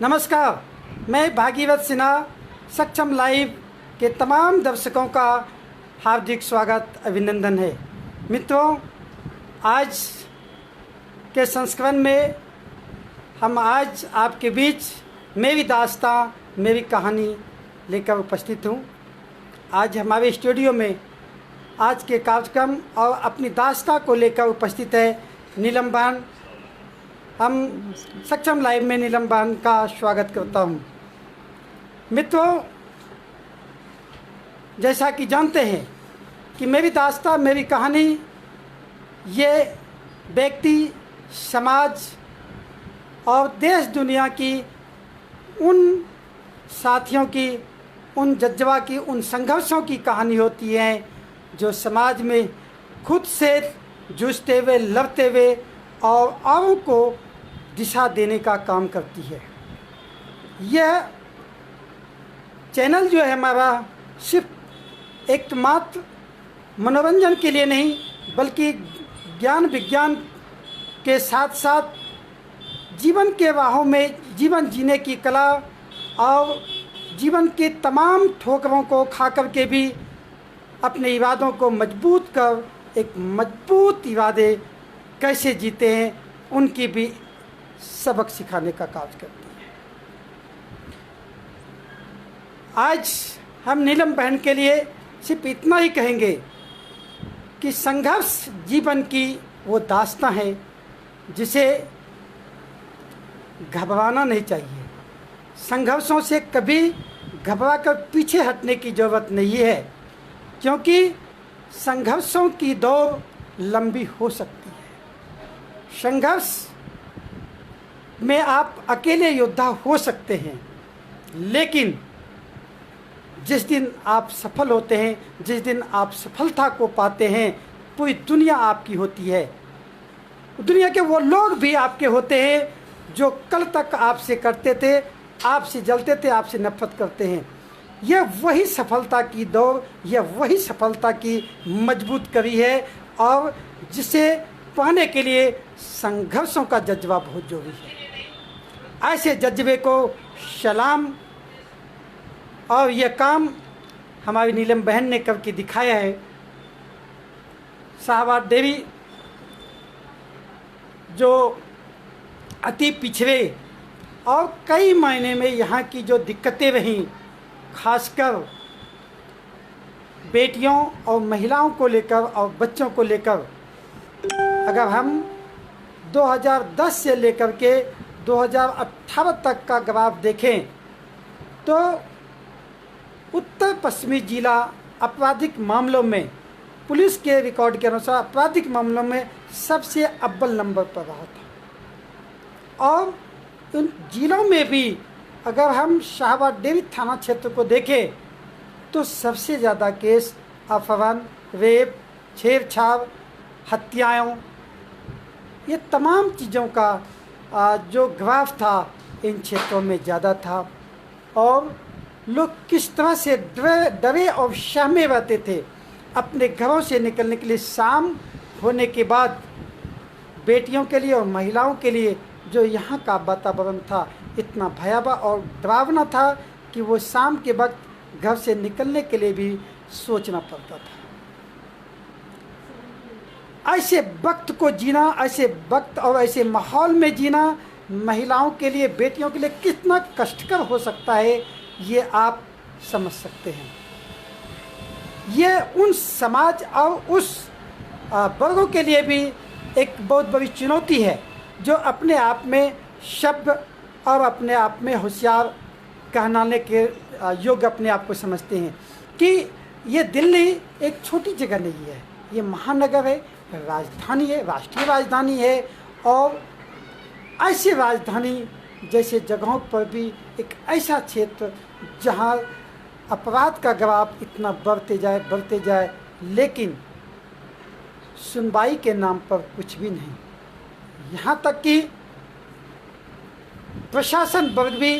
नमस्कार, मैं भागीरथ सिन्हा सक्षम लाइव के तमाम दर्शकों का हार्दिक स्वागत अभिनंदन है। मित्रों, आज के संस्करण में हम आज आपके बीच मेरी दास्तां, मेरी कहानी लेकर उपस्थित हूँ। आज हमारे स्टूडियो में आज के कार्यक्रम और अपनी दास्तां को लेकर उपस्थित है नीलम बहन। हम सक्षम लाइव में नीलम बहन का स्वागत करता हूँ। मित्रों, जैसा कि जानते हैं कि मेरी दास्तां, मेरी कहानी ये व्यक्ति, समाज और देश दुनिया की उन साथियों की, उन जज्बा की, उन संघर्षों की कहानी होती है जो समाज में खुद से जूझते हुए, लड़ते हुए और औरों को दिशा देने का काम करती है। यह चैनल जो है हमारा सिर्फ एकमात्र मनोरंजन के लिए नहीं, बल्कि ज्ञान विज्ञान के साथ साथ जीवन के राहों में जीवन जीने की कला और जीवन के तमाम ठोकरों को खा कर के भी अपने इरादों को मजबूत कर एक मजबूत इरादे कैसे जीते हैं उनकी भी सबक सिखाने का कार्य करती है। आज हम नीलम बहन के लिए सिर्फ इतना ही कहेंगे कि संघर्ष जीवन की वो दास्तां है जिसे घबराना नहीं चाहिए। संघर्षों से कभी घबरा कर पीछे हटने की ज़रूरत नहीं है, क्योंकि संघर्षों की दौड़ लंबी हो सकती है। संघर्ष में आप अकेले योद्धा हो सकते हैं, लेकिन जिस दिन आप सफल होते हैं, जिस दिन आप सफलता को पाते हैं, पूरी दुनिया आपकी होती है। दुनिया के वो लोग भी आपके होते हैं जो कल तक आपसे करते थे, आपसे जलते थे, आपसे नफरत करते हैं। यह वही सफलता की दौड़, यह वही सफलता की मजबूत कड़ी है और जिसे पाने के लिए संघर्षों का जज्बा बहुत जरूरी है। ऐसे जज्बे को सलाम। और यह काम हमारी नीलम बहन ने करके दिखाया है। शाहबाद देवी जो अति पिछड़े और कई मायने में यहाँ की जो दिक्कतें रहीं, खासकर बेटियों और महिलाओं को लेकर और बच्चों को लेकर, अगर हम 2010 से लेकर के 2018 तक का ग्राफ देखें तो उत्तर पश्चिमी जिला आपराधिक मामलों में, पुलिस के रिकॉर्ड के अनुसार आपराधिक मामलों में सबसे अव्वल नंबर पर रहा था। और उन जिलों में भी अगर हम शाहबाद देवी थाना क्षेत्र को देखें तो सबसे ज़्यादा केस अपहरण, रेप, छेड़छाड़, हत्याओं, ये तमाम चीज़ों का जो ग्राफ था इन क्षेत्रों में ज़्यादा था। और लोग किस तरह से डरे और सहमे रहते थे। अपने घरों से निकलने के लिए शाम होने के बाद बेटियों के लिए और महिलाओं के लिए जो यहाँ का वातावरण था इतना भयावह और डरावना था कि वो शाम के वक्त घर से निकलने के लिए भी सोचना पड़ता था। ऐसे वक्त को जीना, ऐसे वक्त और ऐसे माहौल में जीना महिलाओं के लिए, बेटियों के लिए कितना कष्टकर हो सकता है, ये आप समझ सकते हैं। ये उन समाज और उस वर्गों के लिए भी एक बहुत बड़ी चुनौती है जो अपने आप में शब्द और अपने आप में होशियार कहलाने के योग्य अपने आप को समझते हैं कि ये दिल्ली एक छोटी जगह नहीं है, ये महानगर है, राजधानी है, राष्ट्रीय राजधानी है। और ऐसी राजधानी जैसे जगहों पर भी एक ऐसा क्षेत्र जहां अपराध का ग्राफ इतना बढ़ते जाए, लेकिन सुनवाई के नाम पर कुछ भी नहीं। यहाँ तक कि प्रशासन वर्ग भी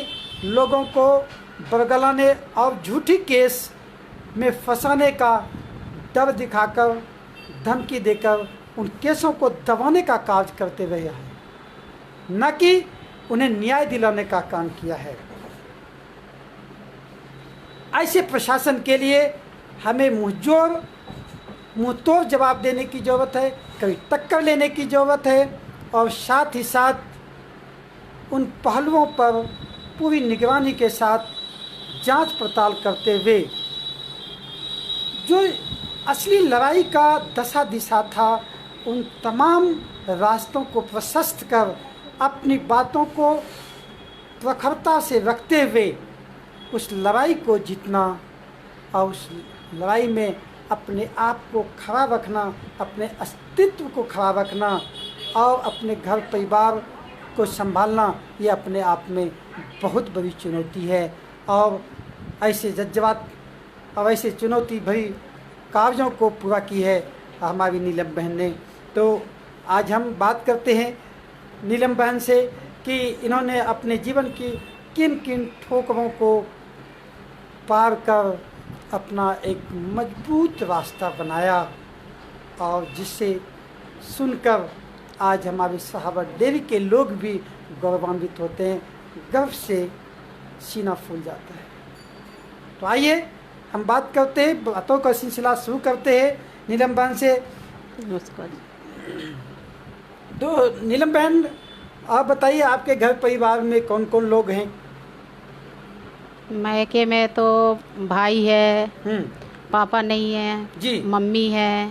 लोगों को बरगलाने और झूठी केस में फंसाने का डर दिखाकर, धमकी देकर उन केसों को दबाने का कार्य करते रहे हैं, न कि उन्हें न्याय दिलाने का काम किया है। ऐसे प्रशासन के लिए हमें मुंहतोड़ जवाब देने की ज़रूरत है, कभी टक्कर लेने की ज़रूरत है, और साथ ही साथ उन पहलुओं पर पूरी निगरानी के साथ जांच पड़ताल करते हुए जो असली लड़ाई का दशा दिशा था, उन तमाम रास्तों को प्रशस्त कर अपनी बातों को प्रखरता से रखते हुए उस लड़ाई को जीतना और उस लड़ाई में अपने आप को खड़ा रखना, अपने अस्तित्व को खड़ा रखना और अपने घर परिवार को संभालना, ये अपने आप में बहुत बड़ी चुनौती है। और ऐसे जज्बात और ऐसे चुनौती भरी कार्यों को पूरा की है हमारी नीलम बहन ने। तो आज हम बात करते हैं नीलम बहन से कि इन्होंने अपने जीवन की किन किन ठोकरों को पार कर अपना एक मजबूत रास्ता बनाया, और जिससे सुनकर आज हमारे सहाबा डेयरी के लोग भी गौरवान्वित होते हैं, गर्व से सीना फूल जाता है। तो आइए हम बात करते हैं, बातों का सिलसिला शुरू करते हैं नीलम बहन से। नमस्कार। तो नीलम बहन, आप बताइए आपके घर परिवार में कौन कौन लोग हैं? मायके में तो भाई है, पापा नहीं है जी, मम्मी है,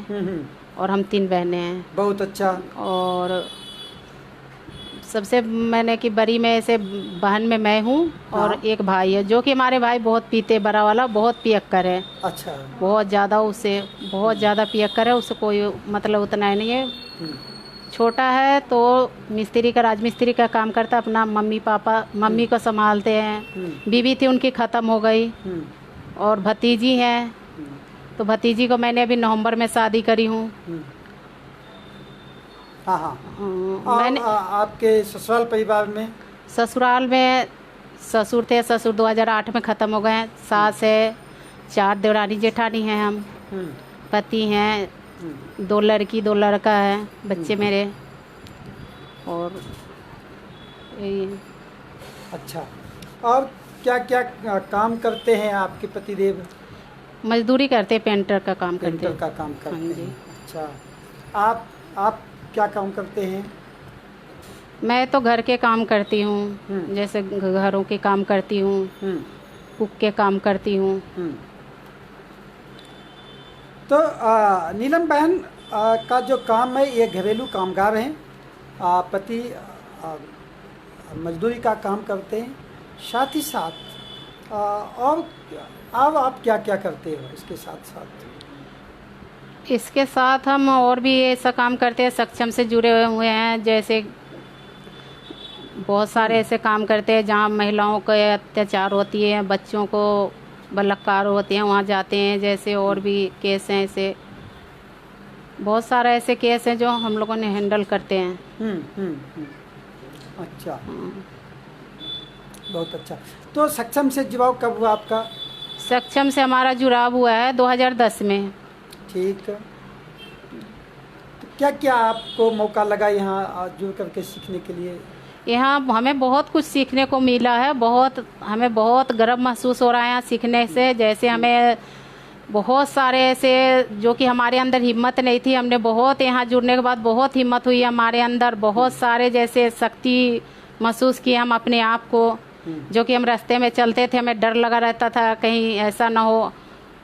और हम 3 बहनें हैं। बहुत अच्छा। और सबसे मैंने कि बड़ी में से बहन में मैं हूँ, और हाँ। एक भाई है जो कि हमारे भाई बहुत पीते, बड़ा वाला बहुत पियक्कर है। अच्छा। बहुत ज़्यादा, उससे बहुत ज़्यादा पियक्कर है, उससे कोई मतलब उतना ही नहीं है। छोटा है तो मिस्त्री का, राजमिस्त्री का काम करता, अपना मम्मी को संभालते हैं। बीवी थी उनकी ख़त्म हो गई, और भतीजी हैं, तो भतीजी को मैंने अभी नवंबर में शादी करी हूँ। हाँ हाँ। मैंने आपके ससुराल परिवार में? ससुराल में ससुर थे, ससुर 2008 में ख़त्म हो गए हैं। सास है, 4 देवरानी जेठानी हैं, हम पति हैं, 2 लड़की 2 लड़का है, बच्चे मेरे, और यही। अच्छा। और क्या क्या काम करते हैं आपके पतिदेव? मजदूरी करते, पेंटर का काम करते पेंटर का काम करते हाँ जी। हैं। अच्छा। आप क्या काम करते हैं? मैं तो घर के काम करती हूँ, जैसे घरों के काम करती हूँ, कुक के काम करती हूँ। तो नीलम बहन का जो काम है, ये घरेलू कामगार हैं। पति मजदूरी का काम करते हैं, साथ ही साथ और अब आप क्या क्या करते हो इसके साथ साथ? इसके साथ हम और भी ऐसा काम करते हैं, सक्षम से जुड़े हुए हैं। जैसे बहुत सारे ऐसे काम करते हैं जहाँ महिलाओं का अत्याचार होती है, बच्चों को बलात्कार होते हैं, वहाँ जाते हैं। जैसे और भी केस हैं, ऐसे बहुत सारे ऐसे केस हैं जो हम लोगों ने हैंडल करते हैं। अच्छा। बहुत अच्छा। तो सक्षम से जुड़ाव कब हुआ आपका? सक्षम से हमारा जुड़ाव हुआ है 2010 में। ठीक। तो क्या क्या आपको मौका लगा यहाँ जुड़ करके सीखने के लिए? यहाँ हमें बहुत कुछ सीखने को मिला है, हमें बहुत गर्व महसूस हो रहा है यहाँ सीखने से। जैसे हमें बहुत सारे ऐसे जो कि हमारे अंदर हिम्मत नहीं थी, हमने बहुत यहाँ जुड़ने के बाद बहुत हिम्मत हुई हमारे अंदर। बहुत सारे जैसे शक्ति महसूस की हम अपने आप को, जो कि हम रास्ते में चलते थे, हमें डर लगा रहता था कहीं ऐसा ना हो,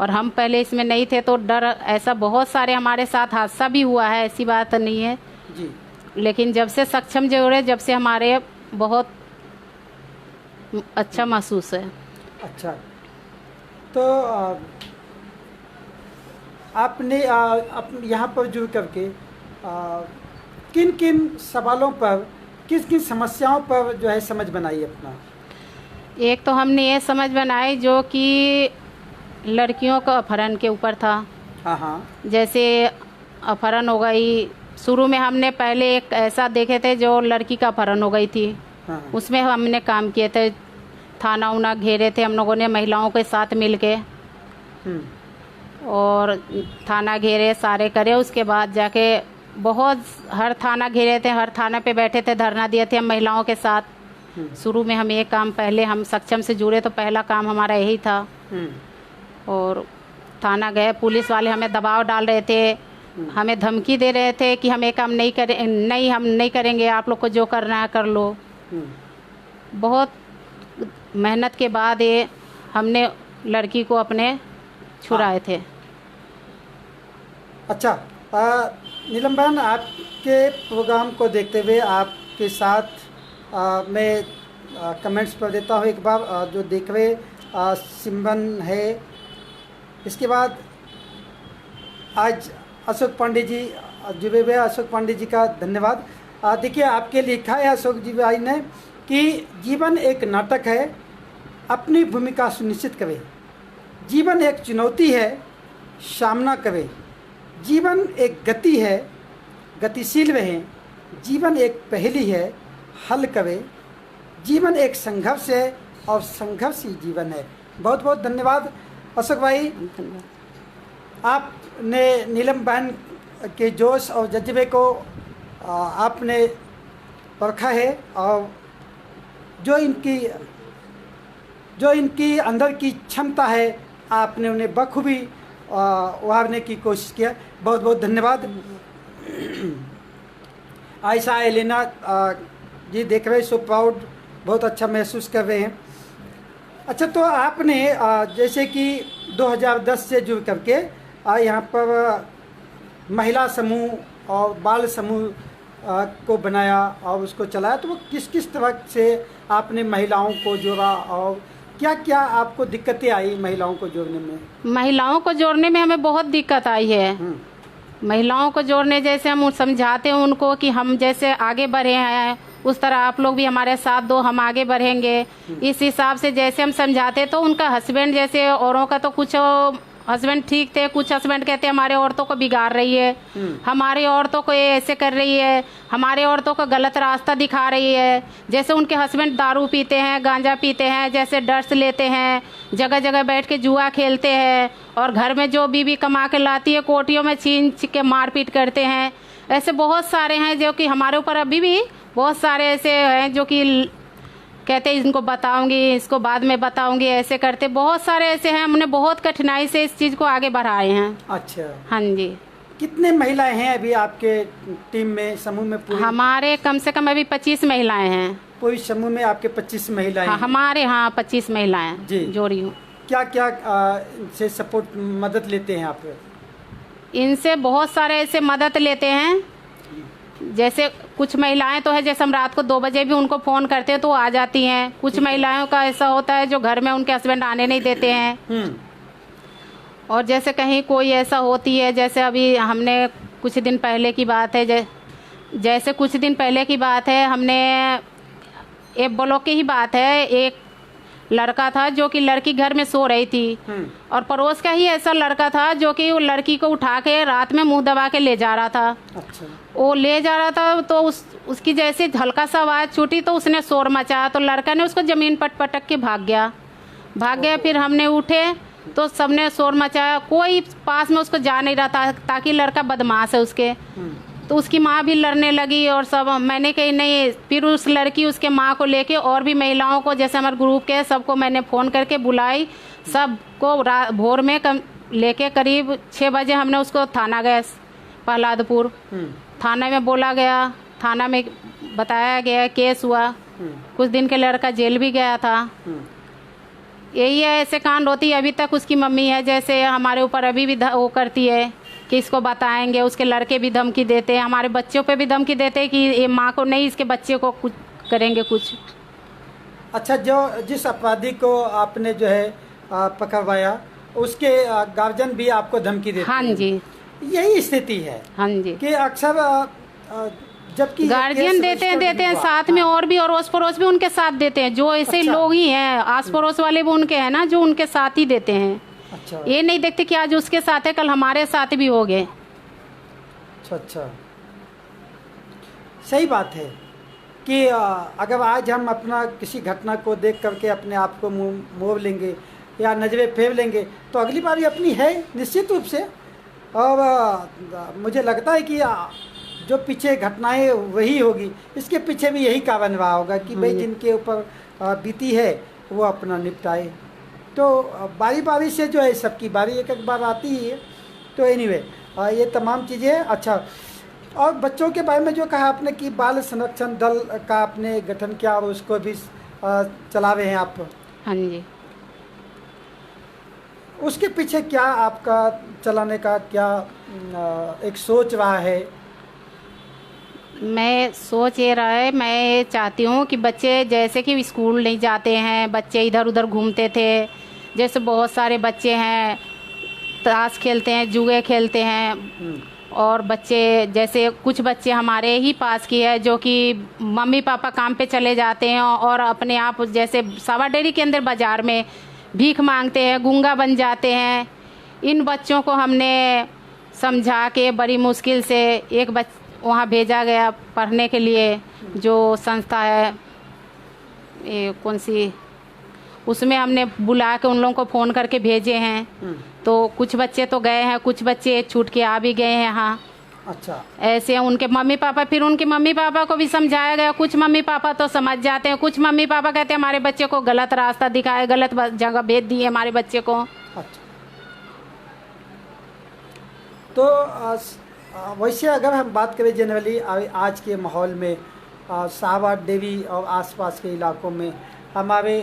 और हम पहले इसमें नहीं थे तो डर, ऐसा बहुत सारे हमारे साथ हादसा भी हुआ है, ऐसी बात नहीं है जी। लेकिन जब से सक्षम जुड़े, जब से हमारे बहुत अच्छा महसूस है। अच्छा। तो आपने यहाँ पर जुड़ करके किन किन सवालों पर, किन किन समस्याओं पर जो है समझ बनाई अपना? एक तो हमने ये समझ बनाई जो कि लड़कियों का अपहरण के ऊपर था। हाँ। जैसे अपहरण हो गई, शुरू में हमने पहले एक ऐसा देखे थे जो लड़की का अपहरण हो गई थी। हाँ। उसमें हमने काम किए थे, थाना उना घेरे थे हम लोगों ने महिलाओं के साथ मिलके, और थाना घेरे सारे करे। उसके बाद जाके बहुत हर थाना घेरे थे, हर थाना पे बैठे थे, धरना दिए थे हम महिलाओं के साथ। शुरू में हम एक काम, पहले हम सक्षम से जुड़े तो पहला काम हमारा यही था। और थाना गए, पुलिस वाले हमें दबाव डाल रहे थे, हमें धमकी दे रहे थे कि हम ये काम नहीं करें, नहीं हम नहीं करेंगे, आप लोग को जो करना है कर लो। बहुत मेहनत के बाद ये हमने लड़की को अपने छुड़ाए थे। अच्छा, नीलम बहन, आपके प्रोग्राम को देखते हुए आपके साथ मैं कमेंट्स पर देता हूँ एक बार, जो देख रहे सिमरन है, इसके बाद आज अशोक पांडे जी जुड़े हुए। अशोक पांडे जी का धन्यवाद। देखिए, आपके लिखा है अशोक जी भाई ने कि जीवन एक नाटक है, अपनी भूमिका सुनिश्चित करें। जीवन एक चुनौती है, सामना करें। जीवन एक गति है, गतिशील रहें। जीवन एक पहेली है, हल करें। जीवन एक संघर्ष है और संघर्ष ही जीवन है। बहुत बहुत धन्यवाद अशोक भाई। आपने नीलम बहन के जोश और जज्बे को आपने परखा है, और जो इनकी अंदर की क्षमता है आपने उन्हें बखूबी उभारने की कोशिश किया। बहुत बहुत धन्यवाद। आयशा एलेना जी देख रहे, सो प्राउड, बहुत अच्छा महसूस कर रहे हैं। अच्छा, तो आपने जैसे कि 2010 से जुड़ करके यहाँ पर महिला समूह और बाल समूह को बनाया और उसको चलाया, तो वो किस किस तरह से आपने महिलाओं को जोड़ा और क्या क्या आपको दिक्कतें आई महिलाओं को जोड़ने में? महिलाओं को जोड़ने में हमें बहुत दिक्कत आई है। महिलाओं को जोड़ने, जैसे हम समझाते हैं उनको कि हम जैसे आगे बढ़े हैं उस तरह आप लोग भी हमारे साथ दो, हम आगे बढ़ेंगे। इस हिसाब से जैसे हम समझाते तो उनका हस्बैंड, जैसे औरों का तो कुछ हस्बैंड ठीक थे, कुछ हस्बैंड कहते हैं हमारे औरतों को बिगाड़ रही है, हमारी औरतों को ये ऐसे कर रही है, हमारे औरतों को गलत रास्ता दिखा रही है। जैसे उनके हस्बैंड दारू पीते हैं, गांजा पीते हैं, जैसे ड्रग्स लेते हैं, जगह जगह बैठ के जुआ खेलते हैं, और घर में जो बीवी कमा के लाती है कोटियों में छीन के मारपीट करते हैं। ऐसे बहुत सारे हैं जो कि हमारे ऊपर अभी भी बहुत सारे ऐसे हैं जो कि कहते हैं इनको बताऊंगी, इसको बाद में बताऊंगी, ऐसे करते बहुत सारे ऐसे हैं। हमने बहुत कठिनाई से इस चीज़ को आगे बढ़ाए हैं। अच्छा, हाँ जी। कितने महिलाएं हैं अभी आपके टीम में, समूह में? पूरी हमारे कम से कम अभी 25 महिलाएं हैं। पूरी समूह में आपके 25 महिलाएं? हाँ, हमारे 25 महिलाएं जोड़ी हूँ। क्या क्या से सपोर्ट मदद लेते हैं आप? इनसे बहुत सारे ऐसे मदद लेते हैं। जैसे कुछ महिलाएं तो है, जैसे हम रात को 2 बजे भी उनको फ़ोन करते हैं तो आ जाती हैं। कुछ महिलाओं का ऐसा होता है जो घर में उनके हस्बैंड आने नहीं देते हैं। और जैसे कहीं कोई ऐसा होती है, जैसे अभी हमने कुछ दिन पहले की बात है, जैसे कुछ दिन पहले की बात है, हमने एक ब्लॉक की ही बात है, एक लड़का था जो कि लड़की घर में सो रही थी, और पड़ोस का ही ऐसा लड़का था जो कि वो लड़की को उठा के रात में मुंह दबा के ले जा रहा था। अच्छा। वो ले जा रहा था तो उसकी जैसे हल्का सा आवाज़ छूटी तो उसने शोर मचाया, तो लड़का ने उसको ज़मीन पटक के भाग गया। फिर हमने उठे तो सबने शोर मचाया, कोई पास में उसको जा नहीं रहा था, ताकि लड़का बदमाश है उसके। तो उसकी माँ भी लड़ने लगी और सब। मैंने कही नहीं, फिर उस लड़की उसके माँ को लेके और भी महिलाओं को, जैसे हमारे ग्रुप के सबको मैंने फ़ोन करके बुलाई, सबको भोर में लेके करीब 6 बजे हमने उसको थाना गए, प्रहलादपुर थाना में बोला गया, थाना में बताया गया, केस हुआ। कुछ दिन के लड़का जेल भी गया था। यही है, ऐसे कांड होती है। अभी तक उसकी मम्मी है जैसे हमारे ऊपर अभी भी वो करती है कि इसको बताएंगे, उसके लड़के भी धमकी देते हैं, हमारे बच्चों पे भी धमकी देते हैं कि ये माँ को नहीं, इसके बच्चे को कुछ करेंगे कुछ। अच्छा, जिस अपराधी को आपने जो है पकड़वाया, उसके गार्जियन भी आपको धमकी देते हैं? हाँ जी, यही स्थिति है। हाँ जी, कि अक्सर जबकि गार्जियन देते हैं साथ में, और भी अड़ोस पड़ोस भी उनके साथ देते हैं। जो ऐसे लोग ही हैं, आस पड़ोस वाले भी उनके हैं ना, जो उनके साथ ही देते हैं। अच्छा। ये नहीं देखते कि आज उसके साथ है, कल हमारे साथ भी हो गए। अच्छा, सही बात है कि अगर आज हम अपना किसी घटना को देख करके अपने आप को मोड़ लेंगे या नजरें फेर लेंगे, तो अगली बार अपनी है निश्चित रूप से। और मुझे लगता है कि जो पीछे घटनाएं वही होगी, इसके पीछे भी यही कारण रहा होगा कि भाई जिनके ऊपर बीती है वो अपना निपटाए। तो बारी बारी से जो है सबकी बारी एक एक बार आती ही है। तो एनीवे ये तमाम चीज़ें। अच्छा, और बच्चों के बारे में जो कहा आपने कि बाल संरक्षण दल का आपने गठन किया और उसको भी चला रहे हैं आप। हाँ जी। उसके पीछे क्या आपका चलाने का क्या एक सोच रहा है? मैं सोच ये रहा है, मैं ये चाहती हूँ कि बच्चे जैसे कि स्कूल नहीं जाते हैं, बच्चे इधर उधर घूमते थे, जैसे बहुत सारे बच्चे हैं ताश खेलते हैं, जुए खेलते हैं, और बच्चे जैसे कुछ बच्चे हमारे ही पास की है जो कि मम्मी पापा काम पे चले जाते हैं और अपने आप जैसे सावा डेयरी के अंदर बाज़ार में भीख मांगते हैं, गूंगा बन जाते हैं। इन बच्चों को हमने समझा के बड़ी मुश्किल से एक वहाँ भेजा गया पढ़ने के लिए, जो संस्था है ये कौन सी, उसमें हमने बुला के उन लोगों को फ़ोन करके भेजे हैं। तो कुछ बच्चे तो गए हैं, कुछ बच्चे छूट के आ भी गए हैं यहाँ। अच्छा, ऐसे उनके मम्मी पापा, फिर उनके मम्मी पापा को भी समझाया गया। कुछ मम्मी पापा तो समझ जाते हैं, कुछ मम्मी पापा कहते हैं हमारे बच्चे को गलत रास्ता दिखाए, गलत जगह भेज दिए हमारे बच्चे को। अच्छा। तो वैसे अगर हम बात करें जनरली आज के माहौल में सावा डेयरी और आसपास के इलाकों में हमारे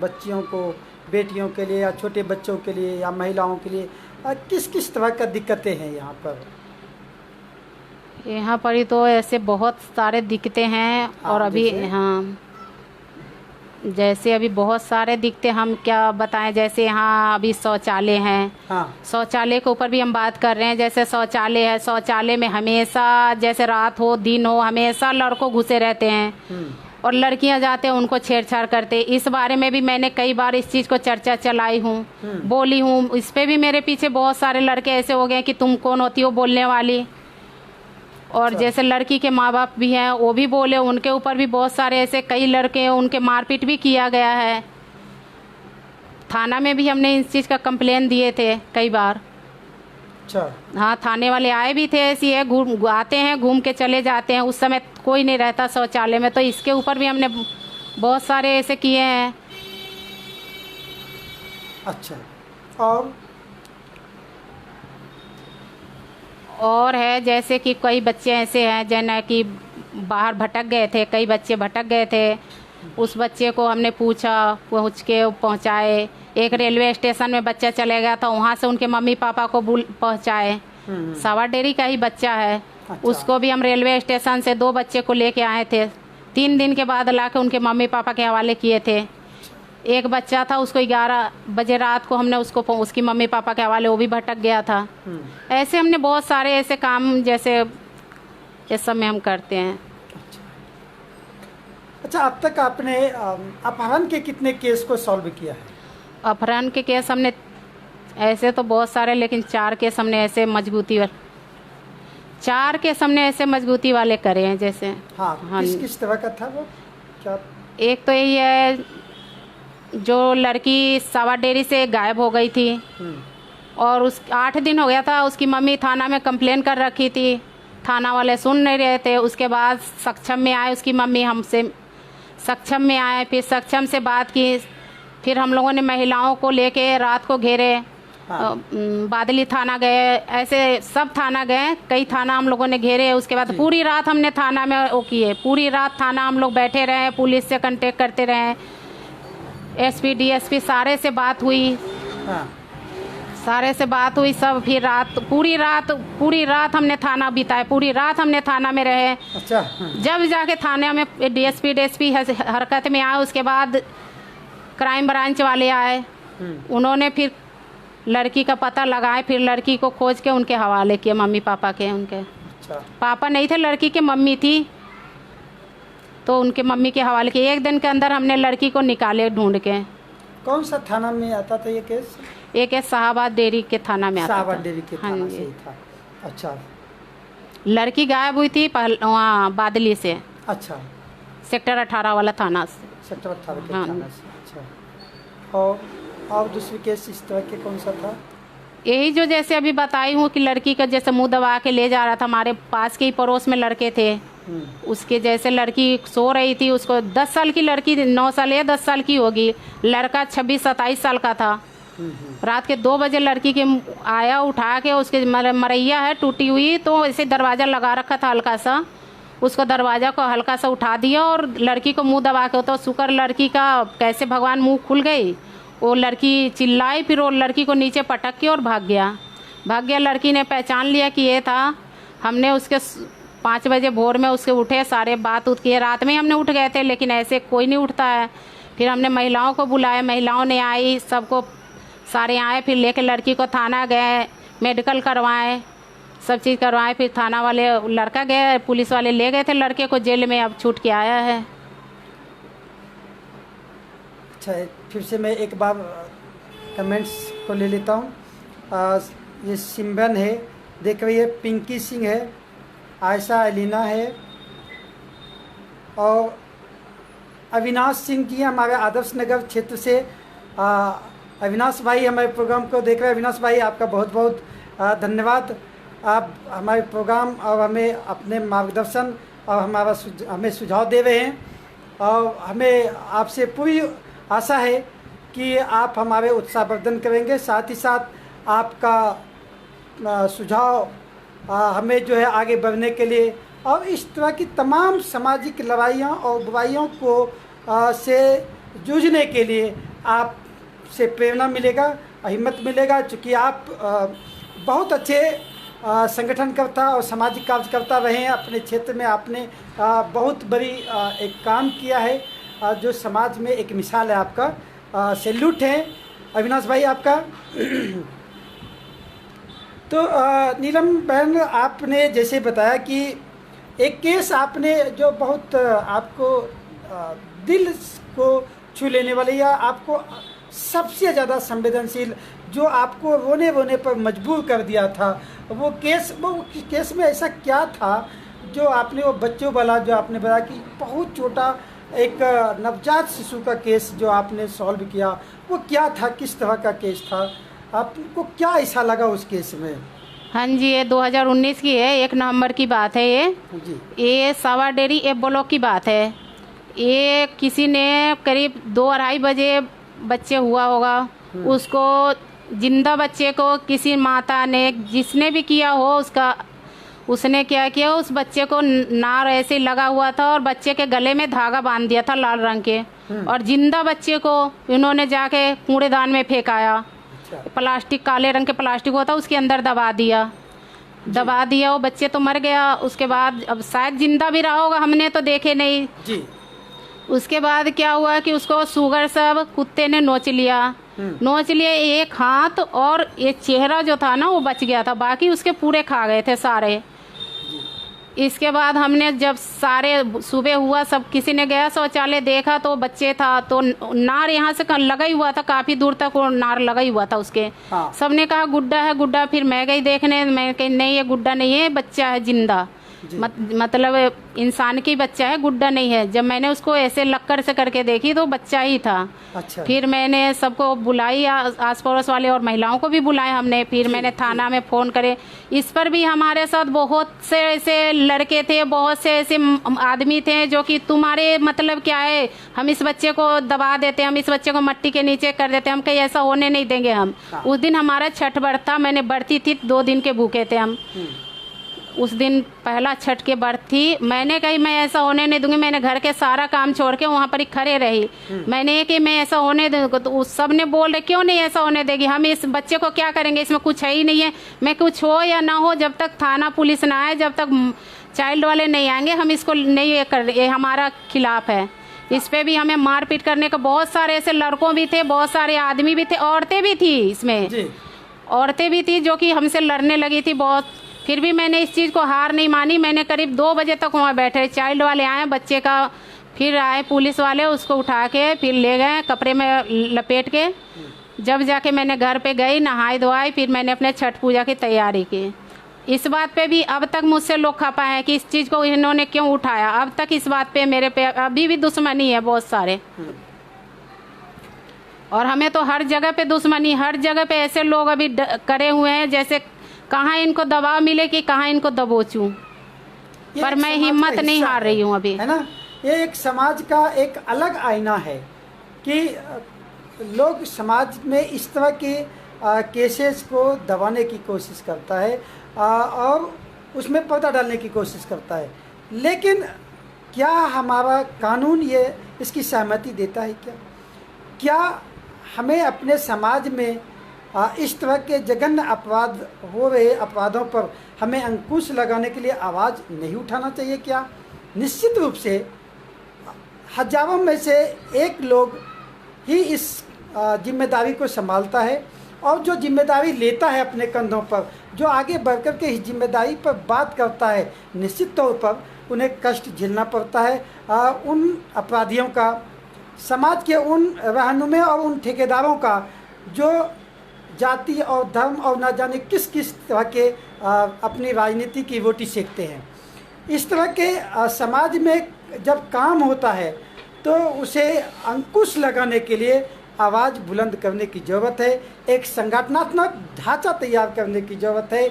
बच्चियों को, बेटियों के लिए या छोटे बच्चों के लिए या महिलाओं के लिए किस किस तरह का दिक्कतें हैं यहाँ पर? यहाँ पर ही तो ऐसे बहुत सारे दिक्कतें हैं। और अभी हाँ, जैसे अभी बहुत सारे दिखते, हम क्या बताएं, जैसे यहाँ अभी शौचालय हैं। हाँ। शौचालय के ऊपर भी हम बात कर रहे हैं। जैसे शौचालय है, शौचालय में हमेशा जैसे रात हो दिन हो हमेशा लड़कों घुसे रहते हैं और लड़कियां जाते हैं उनको छेड़छाड़ करते। इस बारे में भी मैंने कई बार इस चीज़ को चर्चा चलाई हूँ, बोली हूँ। इस पे भी मेरे पीछे बहुत सारे लड़के ऐसे हो गए कि तुम कौन होती हो बोलने वाली। और जैसे लड़की के माँ बाप भी हैं वो भी बोले, उनके ऊपर भी बहुत सारे ऐसे कई लड़के उनके मारपीट भी किया गया है। थाना में भी हमने इस चीज़ का कंप्लेन दिए थे कई बार। अच्छा। हाँ, थाने वाले आए भी थे। ऐसी है, आते हैं घूम के चले जाते हैं, उस समय कोई नहीं रहता शौचालय में। तो इसके ऊपर भी हमने बहुत सारे ऐसे किए हैं। अच्छा। और है जैसे कि कई बच्चे ऐसे हैं जैसे कि बाहर भटक गए थे, कई बच्चे भटक गए थे। उस बच्चे को हमने पूछ के पहुँचाए। एक रेलवे स्टेशन में बच्चा चले गया था, वहाँ से उनके मम्मी पापा को पहुँचाए। सावा डेयरी का ही बच्चा है। अच्छा। उसको भी हम रेलवे स्टेशन से 2 बच्चे को लेके आए थे, 3 दिन के बाद ला के उनके मम्मी पापा के हवाले किए थे। एक बच्चा था, उसको 11 बजे रात को हमने उसकी मम्मी पापा के हवाले, वो भी भटक गया था। ऐसे हमने बहुत सारे ऐसे काम जैसे इस सब में हम करते हैं। अच्छा, अब तक आपने अपहरण के कितने केस को सॉल्व किया है? अपहरण के केस हमने ऐसे तो बहुत सारे, लेकिन 4 केस हमने ऐसे मजबूती वाले 4 केस हमने ऐसे मजबूती वाले करे हैं। जैसे हाँ, किस तरह का था वो? क्या? एक तो यही है, जो लड़की सावा डेयरी से गायब हो गई थी और उस 8 दिन हो गया था, उसकी मम्मी थाना में कंप्लेन कर रखी थी, थाना वाले सुन नहीं रहे थे। उसके बाद सक्षम में आए, उसकी मम्मी हमसे सक्षम में आए, फिर सक्षम से बात की। फिर हम लोगों ने महिलाओं को लेके रात को घेरे। हाँ। बादली थाना गए, ऐसे सब थाना गए, कई थाना हम लोगों ने घेरे। उसके बाद पूरी रात हमने थाना में वो किए, पूरी रात थाना हम लोग बैठे रहे, पुलिस से कांटेक्ट करते रहे, एसपी डीएसपी सारे से बात हुई। हाँ। सारे से बात हुई सब। फिर पूरी रात हमने थाना बिताए, पूरी रात हमने थाना में रहे। अच्छा। जब जाके थाने में डीएसपी हरकत में आए, उसके बाद क्राइम ब्रांच वाले आए, उन्होंने फिर लड़की का पता लगाए, फिर लड़की को खोज के उनके हवाले किए, मम्मी पापा के। उनके अच्छा। पापा नहीं थे, लड़की की मम्मी थी, तो उनके मम्मी के हवाले किए। 1 दिन के अंदर हमने लड़की को निकाले ढूंढ के। कौन सा थाना में आता था ये केस? ये केस शाहबाद डेयरी के थाना में आता था। शाहबाद डेयरी के थाना से ही था। अच्छा। लड़की गायब हुई थी वहाँ बादली से। अच्छा। सेक्टर 18 वाला थाना से। सेक्टर 18 के थाना से। अच्छा। और दूसरी केस इस तरह के कौन सा था? यही जो जैसे अभी बताई हूँ कि लड़की का जैसे मुंह दबा के ले जा रहा था, हमारे पास के ही पड़ोस में लड़के थे, उसके जैसे लड़की सो रही थी, उसको 10 साल की लड़की, 9 साल या 10 साल की होगी, लड़का 26-27 साल का था। रात के 2 बजे लड़की के आया, उठा के उसके मरैया है टूटी हुई, तो ऐसे दरवाज़ा लगा रखा था हल्का सा, उसको दरवाज़ा को हल्का सा उठा दिया और लड़की को मुंह दबा के, तो शुक्र लड़की का कैसे भगवान मुंह खुल गई, वो लड़की चिल्लाई, फिर वो लड़की को नीचे पटक के और भाग गया। लड़की ने पहचान लिया कि ये था। हमने उसके 5 बजे भोर में उसके उठे, सारे बात उठ किए, रात में हमने उठ गए थे, लेकिन ऐसे कोई नहीं उठता है। फिर हमने महिलाओं को बुलाया, महिलाओं ने आई, सबको सारे आए, फिर लेके लड़की को थाना गए, मेडिकल करवाए, सब चीज़ करवाए, फिर थाना वाले, लड़का गए, पुलिस वाले ले गए थे लड़के को जेल में, अब छूट के आया है। अच्छा, फिर से मैं एक बार कमेंट्स को ले लेता हूँ। ये सिमरन है, देख रही है, पिंकी सिंह है, आयशा एलिना है, और अविनाश सिंह जी हमारे आदर्श नगर क्षेत्र से। अविनाश भाई हमारे प्रोग्राम को देख रहे हैं। अविनाश भाई, आपका बहुत बहुत धन्यवाद। आप हमारे प्रोग्राम और हमें अपने मार्गदर्शन और हमें सुझाव दे रहे हैं, और हमें आपसे पूरी आशा है कि आप हमारे उत्साहवर्धन करेंगे। साथ ही साथ आपका सुझाव हमें जो है आगे बढ़ने के लिए और इस तरह की तमाम सामाजिक लड़ाइयाँ और बुराइयों को से जूझने के लिए आप से प्रेरणा मिलेगा, हिम्मत मिलेगा, चूँकि आप बहुत अच्छे संगठनकर्ता और सामाजिक कार्यकर्ता रहे हैं। अपने क्षेत्र में आपने बहुत बड़ी एक काम किया है, जो समाज में एक मिसाल है आपका। सैल्यूट है अविनाश भाई आपका। तो नीलम बहन, आपने जैसे बताया कि एक केस आपने जो बहुत आपको दिल को छू लेने वाले, या आपको सबसे ज़्यादा संवेदनशील, जो आपको रोने पर मजबूर कर दिया था, वो केस में ऐसा क्या था जो आपने, वो बच्चों वाला जो आपने बताया कि बहुत छोटा एक नवजात शिशु का केस जो आपने सॉल्व किया, वो क्या था, किस तरह का केस था, आपको क्या ऐसा लगा उस केस में? हाँ जी, ये 2019 की है, 1 नवंबर की बात है ये जी। ये सावा डेरी ए ब्लॉक की बात है। ये किसी ने करीब 2-2:30 बजे बच्चे हुआ होगा, उसको जिंदा बच्चे को किसी माता ने, जिसने भी किया हो उसने क्या किया, उस बच्चे को नार ऐसे लगा हुआ था और बच्चे के गले में धागा बांध दिया था लाल रंग के, और जिंदा बच्चे को इन्होंने जाके कूड़ेदान में फेंकाया। प्लास्टिक, काले रंग के प्लास्टिक होता, उसके अंदर दबा दिया। वो बच्चे तो मर गया। उसके बाद अब शायद जिंदा भी रहा होगा, हमने तो देखे नहीं जी। उसके बाद क्या हुआ कि उसको शुगर सब कुत्ते ने नोच लिया। एक हाथ और ये चेहरा जो था ना वो बच गया था, बाकी उसके पूरे खा गए थे सारे। इसके बाद हमने जब सारे सुबह हुआ, सब किसी ने गया शौचालय देखा तो बच्चे था, तो नार यहाँ से लगा ही हुआ था, काफी दूर तक वो नार लगा ही हुआ था उसके। हाँ। सबने कहा गुड्डा है गुड्डा, फिर मैं गई देखने, मैं कही नहीं ये गुड्डा नहीं है, बच्चा है जिंदा, मतलब इंसान की बच्चा है, गुड्डा नहीं है। जब मैंने उसको ऐसे लक्कड़ से करके देखी तो बच्चा ही था। अच्छा। फिर मैंने सबको बुलाई, आस पड़ोस वाले और महिलाओं को भी बुलाया हमने। फिर मैंने थाना में फ़ोन करे। इस पर भी हमारे साथ बहुत से ऐसे लड़के थे, बहुत से ऐसे आदमी थे जो कि तुम्हारे मतलब क्या है, हम इस बच्चे को दबा देते, हम इस बच्चे को मट्टी के नीचे कर देते, हम कहीं ऐसा होने नहीं देंगे हम। उस दिन हमारा छठ व्रत था, मैंने बरती थी, 2 दिन के भूखे थे हम। उस दिन पहला छठ के व्रत थी। मैंने कही मैं ऐसा होने नहीं दूंगी, मैंने घर के सारा काम छोड़ के वहाँ पर ही खड़े रही। मैंने कि मैं ऐसा होने दूंगी, तो उस सब ने बोल रहे क्यों नहीं ऐसा होने देगी, हम इस बच्चे को क्या करेंगे, इसमें कुछ है ही नहीं है। मैं कुछ हो या ना हो, जब तक थाना पुलिस ना आए, जब तक चाइल्ड वाले नहीं आएंगे, हम इसको नहीं ये हमारा खिलाफ है। इस पे भी हमें मारपीट करने का, बहुत सारे ऐसे लड़कों भी थे, बहुत सारे आदमी भी थे, औरतें भी थी, इसमें औरतें भी थी जो कि हमसे लड़ने लगी थी बहुत। फिर भी मैंने इस चीज़ को हार नहीं मानी। मैंने करीब 2 बजे तक वहाँ बैठे, चाइल्ड वाले आए बच्चे का, फिर आए पुलिस वाले, उसको उठा के फिर ले गए कपड़े में लपेट के। जब जाके मैंने घर पे गई, नहाई धोई, फिर मैंने अपने छठ पूजा की तैयारी की। इस बात पे भी अब तक मुझसे लोग खपा है कि इस चीज़ को इन्होंने क्यों उठाया। अब तक इस बात पे मेरे पे अभी भी दुश्मनी है बहुत सारे। और हमें तो हर जगह पे दुश्मनी, हर जगह पे ऐसे लोग अभी करे हुए हैं जैसे कहाँ इनको दबाव मिले कि कहाँ इनको दबोचूं, पर मैं हिम्मत नहीं हार रही हूँ अभी, है ना। ये एक समाज का एक अलग आईना है कि लोग समाज में इस तरह के केसेस को दबाने की कोशिश करता है और उसमें पर्दा डालने की कोशिश करता है, लेकिन क्या हमारा कानून ये इसकी सहमति देता है? क्या हमें अपने समाज में इस तरह के जघन्य अपराध हो रहे अपराधों पर हमें अंकुश लगाने के लिए आवाज़ नहीं उठाना चाहिए? क्या निश्चित रूप से हजारों में से एक लोग ही इस जिम्मेदारी को संभालता है और जो जिम्मेदारी लेता है अपने कंधों पर, जो आगे बढ़कर के इस जिम्मेदारी पर बात करता है, निश्चित तौर पर उन्हें कष्ट झेलना पड़ता है। उन अपराधियों का, समाज के उन रहनुमे और उन ठेकेदारों का जो जाति और धर्म और न जाने किस किस तरह के अपनी राजनीति की रोटी सेकते हैं। इस तरह के समाज में जब काम होता है तो उसे अंकुश लगाने के लिए आवाज़ बुलंद करने की ज़रूरत है, एक संगठनात्मक ढांचा तैयार करने की ज़रूरत है,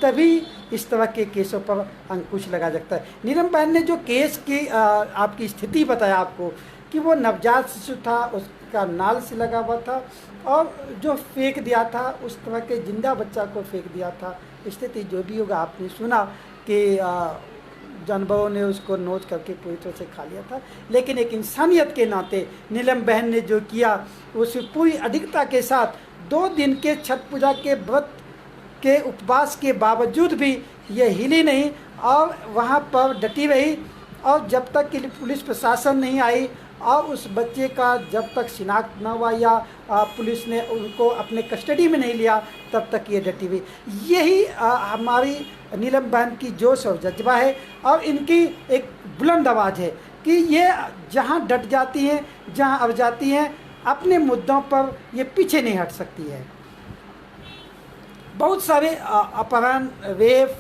तभी इस तरह के केसों पर अंकुश लगा सकता है। नीलम बहन ने जो केस की आपकी स्थिति बताया आपको कि वो नवजात शिशु था, उसका नाल से लगा हुआ था और जो फेंक दिया था उस तरह के जिंदा बच्चा को फेंक दिया था। स्थिति जो भी होगा आपने सुना कि जानवरों ने उसको नोच करके पूरी तरह से खा लिया था, लेकिन एक इंसानियत के नाते नीलम बहन ने जो किया उस पूरी अधिकता के साथ 2 दिन के छठ पूजा के व्रत के उपवास के बावजूद भी ये हिली नहीं और वहाँ पर डटी रही और जब तक कि पुलिस प्रशासन नहीं आई और उस बच्चे का जब तक शिनाख्त न हुआ या पुलिस ने उनको अपने कस्टडी में नहीं लिया तब तक ये डटी हुई। यही हमारी नीलम बहन की जोश और जज्बा है और इनकी एक बुलंद आवाज़ है कि ये जहाँ डट जाती हैं, जहाँ अब जाती हैं, अपने मुद्दों पर ये पीछे नहीं हट सकती है। बहुत सारे अपहरण, रेप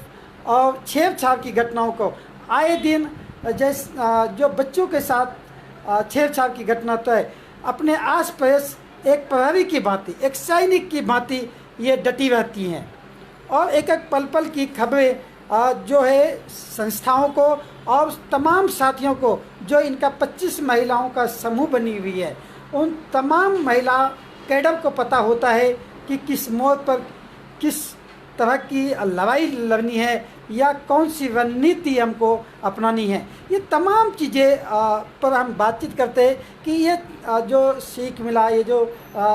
और छेड़छाड़ की घटनाओं को आए दिन जो बच्चों के साथ छेड़छाड़ की घटना तो है, अपने आस पास एक प्रहरी की भांति, एक सैनिक की भांति ये डटी रहती हैं और एक एक पल पल की खबरें जो है संस्थाओं को और तमाम साथियों को, जो इनका 25 महिलाओं का समूह बनी हुई है, उन तमाम महिला कैडर को पता होता है कि किस मोड़ पर किस तरह की लड़ाई लड़नी है या कौन सी रणनीति हमको अपनानी है। ये तमाम चीज़ें पर हम बातचीत करते हैं कि ये जो सीख मिला, ये जो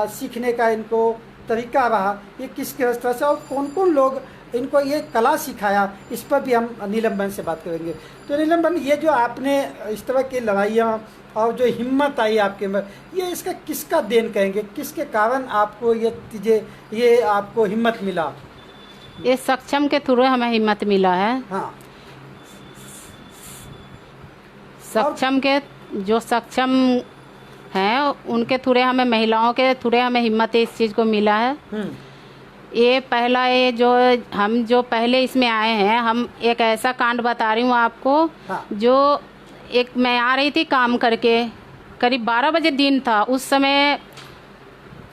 सीखने का इनको तरीका रहा, ये किस तरह से और कौन कौन लोग इनको ये कला सिखाया, इस पर भी हम नीलम बहन से बात करेंगे। तो नीलम बहन, ये जो आपने इस तरह की लड़ाइयाँ और जो हिम्मत आई आपके अंदर, ये इसका किसका देन कहेंगे? किसके कारण आपको ये चीज़ें, ये आपको हिम्मत मिला? ये सक्षम के थ्रू हमें हिम्मत मिला है। हाँ, सक्षम के जो सक्षम हैं उनके थ्रू हमें, महिलाओं के थ्रू हमें हिम्मत इस चीज़ को मिला है। ये पहला, ये जो पहले इसमें आए हैं, हम एक ऐसा कांड बता रही हूँ आपको। हाँ। जो एक मैं आ रही थी काम करके, करीब 12 बजे दिन था, उस समय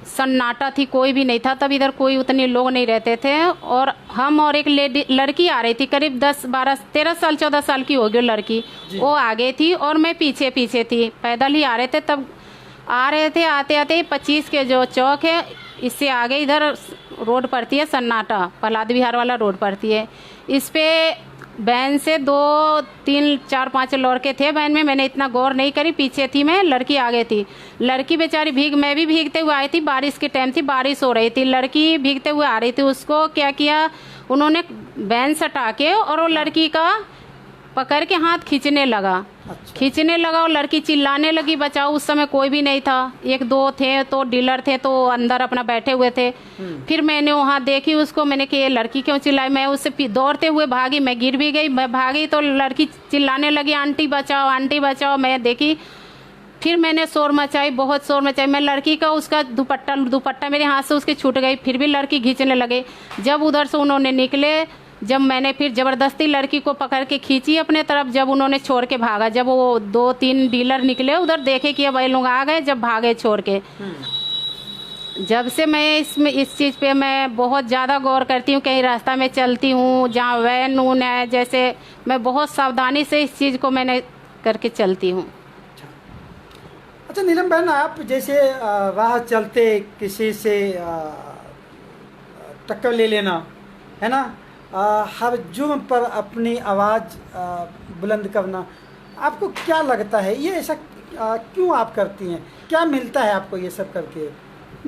सन्नाटा थी, कोई भी नहीं था, तब इधर कोई उतने लोग नहीं रहते थे और हम और एक लड़की आ रही थी, करीब 10, 12, 13 साल 14 साल की होगी लड़की, वो आगे थी और मैं पीछे पीछे थी, पैदल ही आ रहे थे। तब आ रहे थे, आते आते 25 के जो चौक है, इससे आगे इधर रोड पड़ती है सन्नाटा, प्रहलाद विहार वाला रोड पड़ती है। इस पे वैन से 2, 3, 4, 5 लड़के थे वैन में, मैंने इतना गौर नहीं करी, पीछे थी मैं, लड़की आगे थी। लड़की बेचारी मैं भी भीगते हुए आई थी, बारिश के टाइम थी, बारिश हो रही थी, लड़की भीगते हुए आ रही थी। उसको क्या किया उन्होंने, वैन सटा के और वो लड़की का पकड़ के हाथ खींचने लगा। अच्छा। खींचने लगा और लड़की चिल्लाने लगी, बचाओ। उस समय कोई भी नहीं था, 1-2 थे तो डीलर थे तो अंदर अपना बैठे हुए थे। फिर मैंने वहाँ देखी उसको, मैंने कि ये लड़की क्यों चिल्लाई। मैं उससे दौड़ते हुए भागी, मैं गिर भी गई, मैं भागी तो लड़की चिल्लाने लगी, आंटी बचाओ, आंटी बचाओ। मैं देखी, फिर मैंने शोर मचाई, बहुत शोर मचाई। मैं लड़की का उसका दुपट्टा मेरे हाथ से उसके छूट गई, फिर भी लड़की खींचने लगे। जब उधर से उन्होंने निकले, जब मैंने फिर ज़बरदस्ती लड़की को पकड़ के खींची अपने तरफ, जब उन्होंने छोड़ के भागा, जब वो 2-3 डीलर निकले उधर, देखे कि अब ये लोग आ गए, जब भागे छोड़ के, जब से मैं इस चीज़ पे मैं बहुत ज़्यादा गौर करती हूँ, कहीं रास्ता में चलती हूँ जहाँ वैन ऊन है, जैसे मैं बहुत सावधानी से इस चीज़ को मैंने करके चलती हूँ। अच्छा नीलम बहन, आप जैसे राह चलते किसी से टक्कर ले लेना, है ना, हर जुर्म पर अपनी आवाज़ बुलंद करना, आपको क्या लगता है ये ऐसा क्यों आप करती हैं? क्या मिलता है आपको ये सब करके?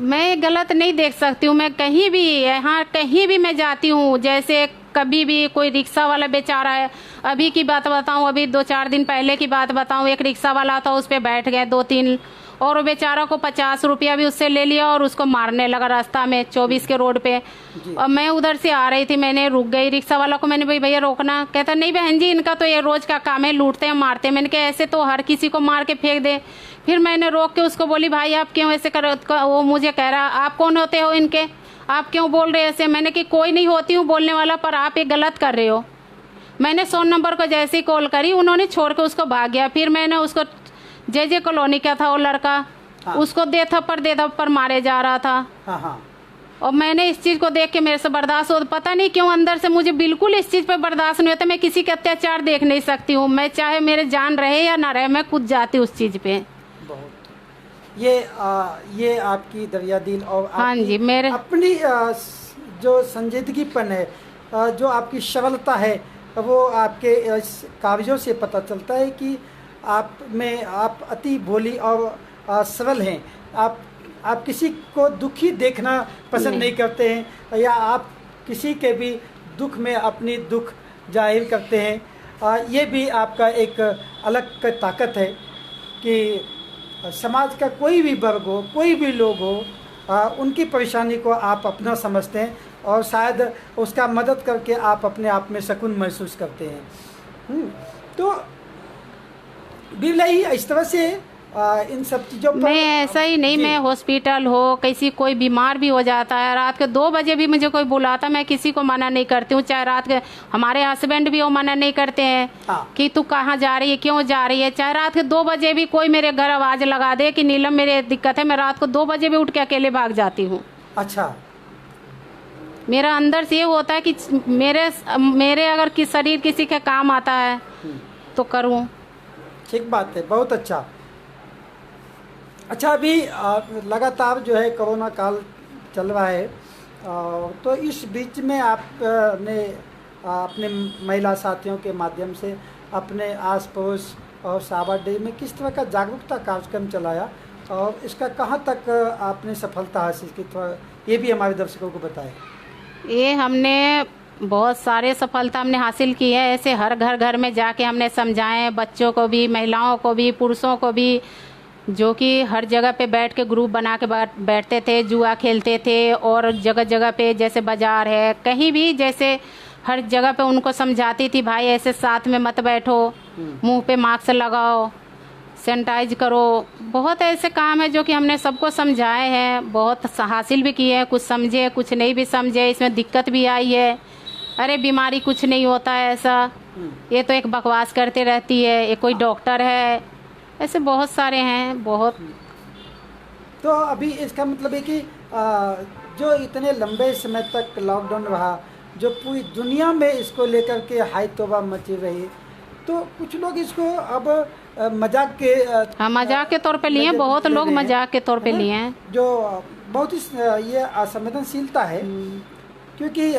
मैं गलत नहीं देख सकती हूँ। मैं कहीं भी, यहाँ कहीं भी मैं जाती हूँ, जैसे कभी भी कोई रिक्शा वाला बेचारा है, अभी की बात बताऊँ, अभी 2-4 दिन पहले की बात बताऊँ, एक रिक्शा वाला था, उस पर बैठ गए 2-3 और वो बेचारा को 50 रुपया भी उससे ले लिया और उसको मारने लगा रास्ता में 24 के रोड पे। और मैं उधर से आ रही थी, मैंने रुक गई, रिक्शा वाला को मैंने, भाई भैया रोकना, कहता नहीं बहन जी इनका तो ये रोज का काम है, लूटते हैं मारते हैं। मैंने कहा ऐसे तो हर किसी को मार के फेंक दे। फिर मैंने रोक के उसको बोली भाई आप क्यों ऐसे कर, वो मुझे कह रहा आप कौन होते हो इनके, आप क्यों बोल रहे ऐसे? मैंने कि कोई नहीं होती हूँ बोलने वाला, पर आप ये गलत कर रहे हो। मैंने 100 नंबर को जैसे ही कॉल करी, उन्होंने छोड़ के उसको भाग गया। फिर मैंने उसको जे कॉलोनी का था वो लड़का, हाँ। उसको दे थप्पड़ मारे जा रहा था। हाँ। और मैंने इस चीज़ को देख के मेरे से बर्दाश्त हो, पता नहीं क्यों अंदर से मुझे बिल्कुल इस चीज़ पे बर्दाश्त नहीं होता। मैं किसी के अत्याचार देख नहीं सकती हूँ, मैं चाहे मेरे जान रहे या ना रहे, मैं खुद जाती उस चीज़ पे। बहुत ये आपकी दरिया दिल और हाँ जी, मेरे अपनी जो संजीदगीपन है, जो आपकी सरलता है, वो आपके इस कागजों से पता चलता है कि आप अति भोली और सरल हैं। आप किसी को दुखी देखना पसंद नहीं करते हैं, या आप किसी के भी दुख में अपनी दुख जाहिर करते हैं। ये भी आपका एक अलग ताकत है कि समाज का कोई भी वर्ग हो, कोई भी लोग हो, उनकी परेशानी को आप अपना समझते हैं और शायद उसका मदद करके आप अपने आप में सुकून महसूस करते हैं। तो बिल्कुल इस तरह से इन सब चीज़ों पर मैं ऐसा ही नहीं, मैं हॉस्पिटल हो, किसी कोई बीमार भी हो जाता है, रात के 2 बजे भी मुझे कोई बुलाता, मैं किसी को मना नहीं करती हूँ। चाहे रात के, हमारे हस्बैंड भी वो मना नहीं करते हैं कि तू कहाँ जा रही है, क्यों जा रही है। चाहे रात के 2 बजे भी कोई मेरे घर आवाज़ लगा दे कि नीलम मेरे दिक्कत है, मैं रात को 2 बजे भी उठ के अकेले भाग जाती हूँ। अच्छा, मेरा अंदर से ये होता है कि मेरे अगर शरीर किसी के काम आता है तो करूँ। ठीक बात है, बहुत अच्छा। अच्छा, अभी लगातार जो है कोरोना काल चल रहा है, तो इस बीच में आपने अपने महिला साथियों के माध्यम से अपने आस पड़ोस और साबरडे में किस तरह का जागरूकता कार्यक्रम चलाया और इसका कहाँ तक आपने सफलता हासिल की, थोड़ा ये भी हमारे दर्शकों को बताएं। ये हमने बहुत सारे सफलता हमने हासिल की है। ऐसे हर घर में जाके हमने समझाएं, बच्चों को भी, महिलाओं को भी, पुरुषों को भी, जो कि हर जगह पे बैठ के ग्रुप बना के बैठते थे, जुआ खेलते थे। और जगह जगह पे जैसे बाजार है, कहीं भी, जैसे हर जगह पे उनको समझाती थी भाई ऐसे साथ में मत बैठो, मुंह पे मास्क लगाओ, सैनिटाइज करो। बहुत ऐसे काम है जो कि हमने सबको समझाए हैं, बहुत हासिल भी किए हैं। कुछ समझे, कुछ नहीं भी समझे, इसमें दिक्कत भी आई है। अरे बीमारी कुछ नहीं होता है ऐसा, ये तो एक बकवास करते रहती है, ये कोई डॉक्टर है, ऐसे बहुत सारे हैं बहुत। तो अभी इसका मतलब है कि जो इतने लंबे समय तक लॉकडाउन रहा, जो पूरी दुनिया में इसको लेकर के हाई तौबा मची रही, तो कुछ लोग इसको अब मजाक के मजाक के तौर पे लिए, बहुत लोग मजाक के तौर पे लिए हैं, जो बहुत ही ये असंवेदनशीलता है। क्योंकि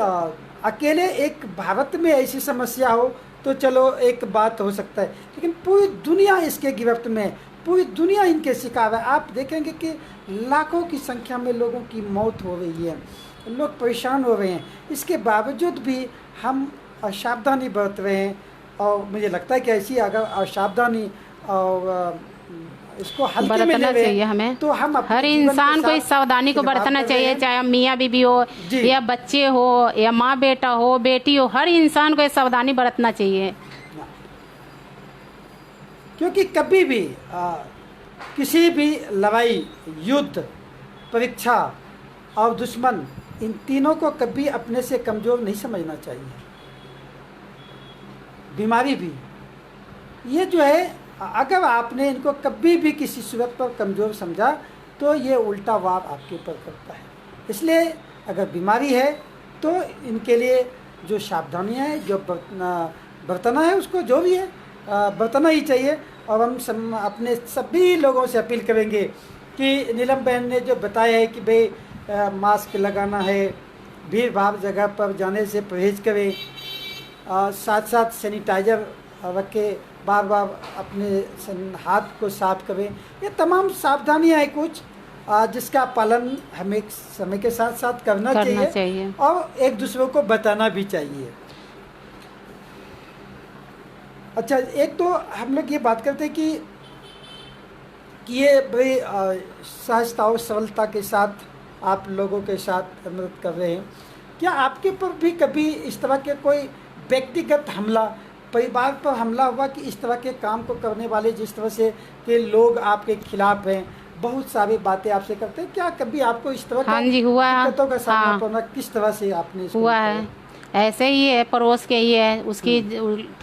अकेले एक भारत में ऐसी समस्या हो तो चलो एक बात हो सकता है, लेकिन पूरी दुनिया इसके गिरफ्त में, पूरी दुनिया इनके शिकार है। आप देखेंगे कि लाखों की संख्या में लोगों की मौत हो रही है, लोग परेशान हो रहे हैं। इसके बावजूद भी हम असावधानी बरत रहे हैं, और मुझे लगता है कि ऐसी अगर असावधानी और इसको हल्के में ले चाहिए हमें, तो हम हर इंसान को इस सावधानी को बरतना चाहिए, चाहे मियाँ बीबी हो या बच्चे हो या माँ बेटा हो, बेटी हो, हर इंसान को ये सावधानी बरतना चाहिए। क्योंकि कभी भी किसी भी लड़ाई, युद्ध, परीक्षा और दुश्मन, इन तीनों को कभी अपने से कमज़ोर नहीं समझना चाहिए। बीमारी भी, ये जो है, अगर आपने इनको कभी भी किसी सूरत पर कमज़ोर समझा तो ये उल्टा वार आपके ऊपर करता है। इसलिए अगर बीमारी है तो इनके लिए जो सावधानियाँ हैं, जो बरतना है, उसको जो भी है बरतना ही चाहिए। और हम अपने सभी लोगों से अपील करेंगे कि नीलम बहन ने जो बताया है कि भाई मास्क लगाना है, भीड़ भाड़ जगह पर जाने से परहेज करें, साथ साथ सैनिटाइजर रखे, बार बार अपने हाथ को साफ करें। ये तमाम सावधानियाँ हैं कुछ जिसका पालन हमें समय के साथ साथ करना चाहिए और एक दूसरे को बताना भी चाहिए। अच्छा, एक तो हम लोग ये बात करते हैं कि ये भाई सहजता और सरलता के साथ आप लोगों के साथ मदद कर रहे हैं। क्या आपके पर भी कभी इस तरह के कोई व्यक्तिगत हमला, परिवार पर हमला हुआ कि इस तरह के काम को करने वाले जिस तरह से के लोग आपके खिलाफ हैं, बहुत सारी बातें आपसे करते हैं, क्या कभी आपको इस तरह हाँ जी, हुआ है। दिक्कतों का सामना करना किस तरह से आपने हुआ है? ऐसे ही है, पड़ोस के ही है, उसकी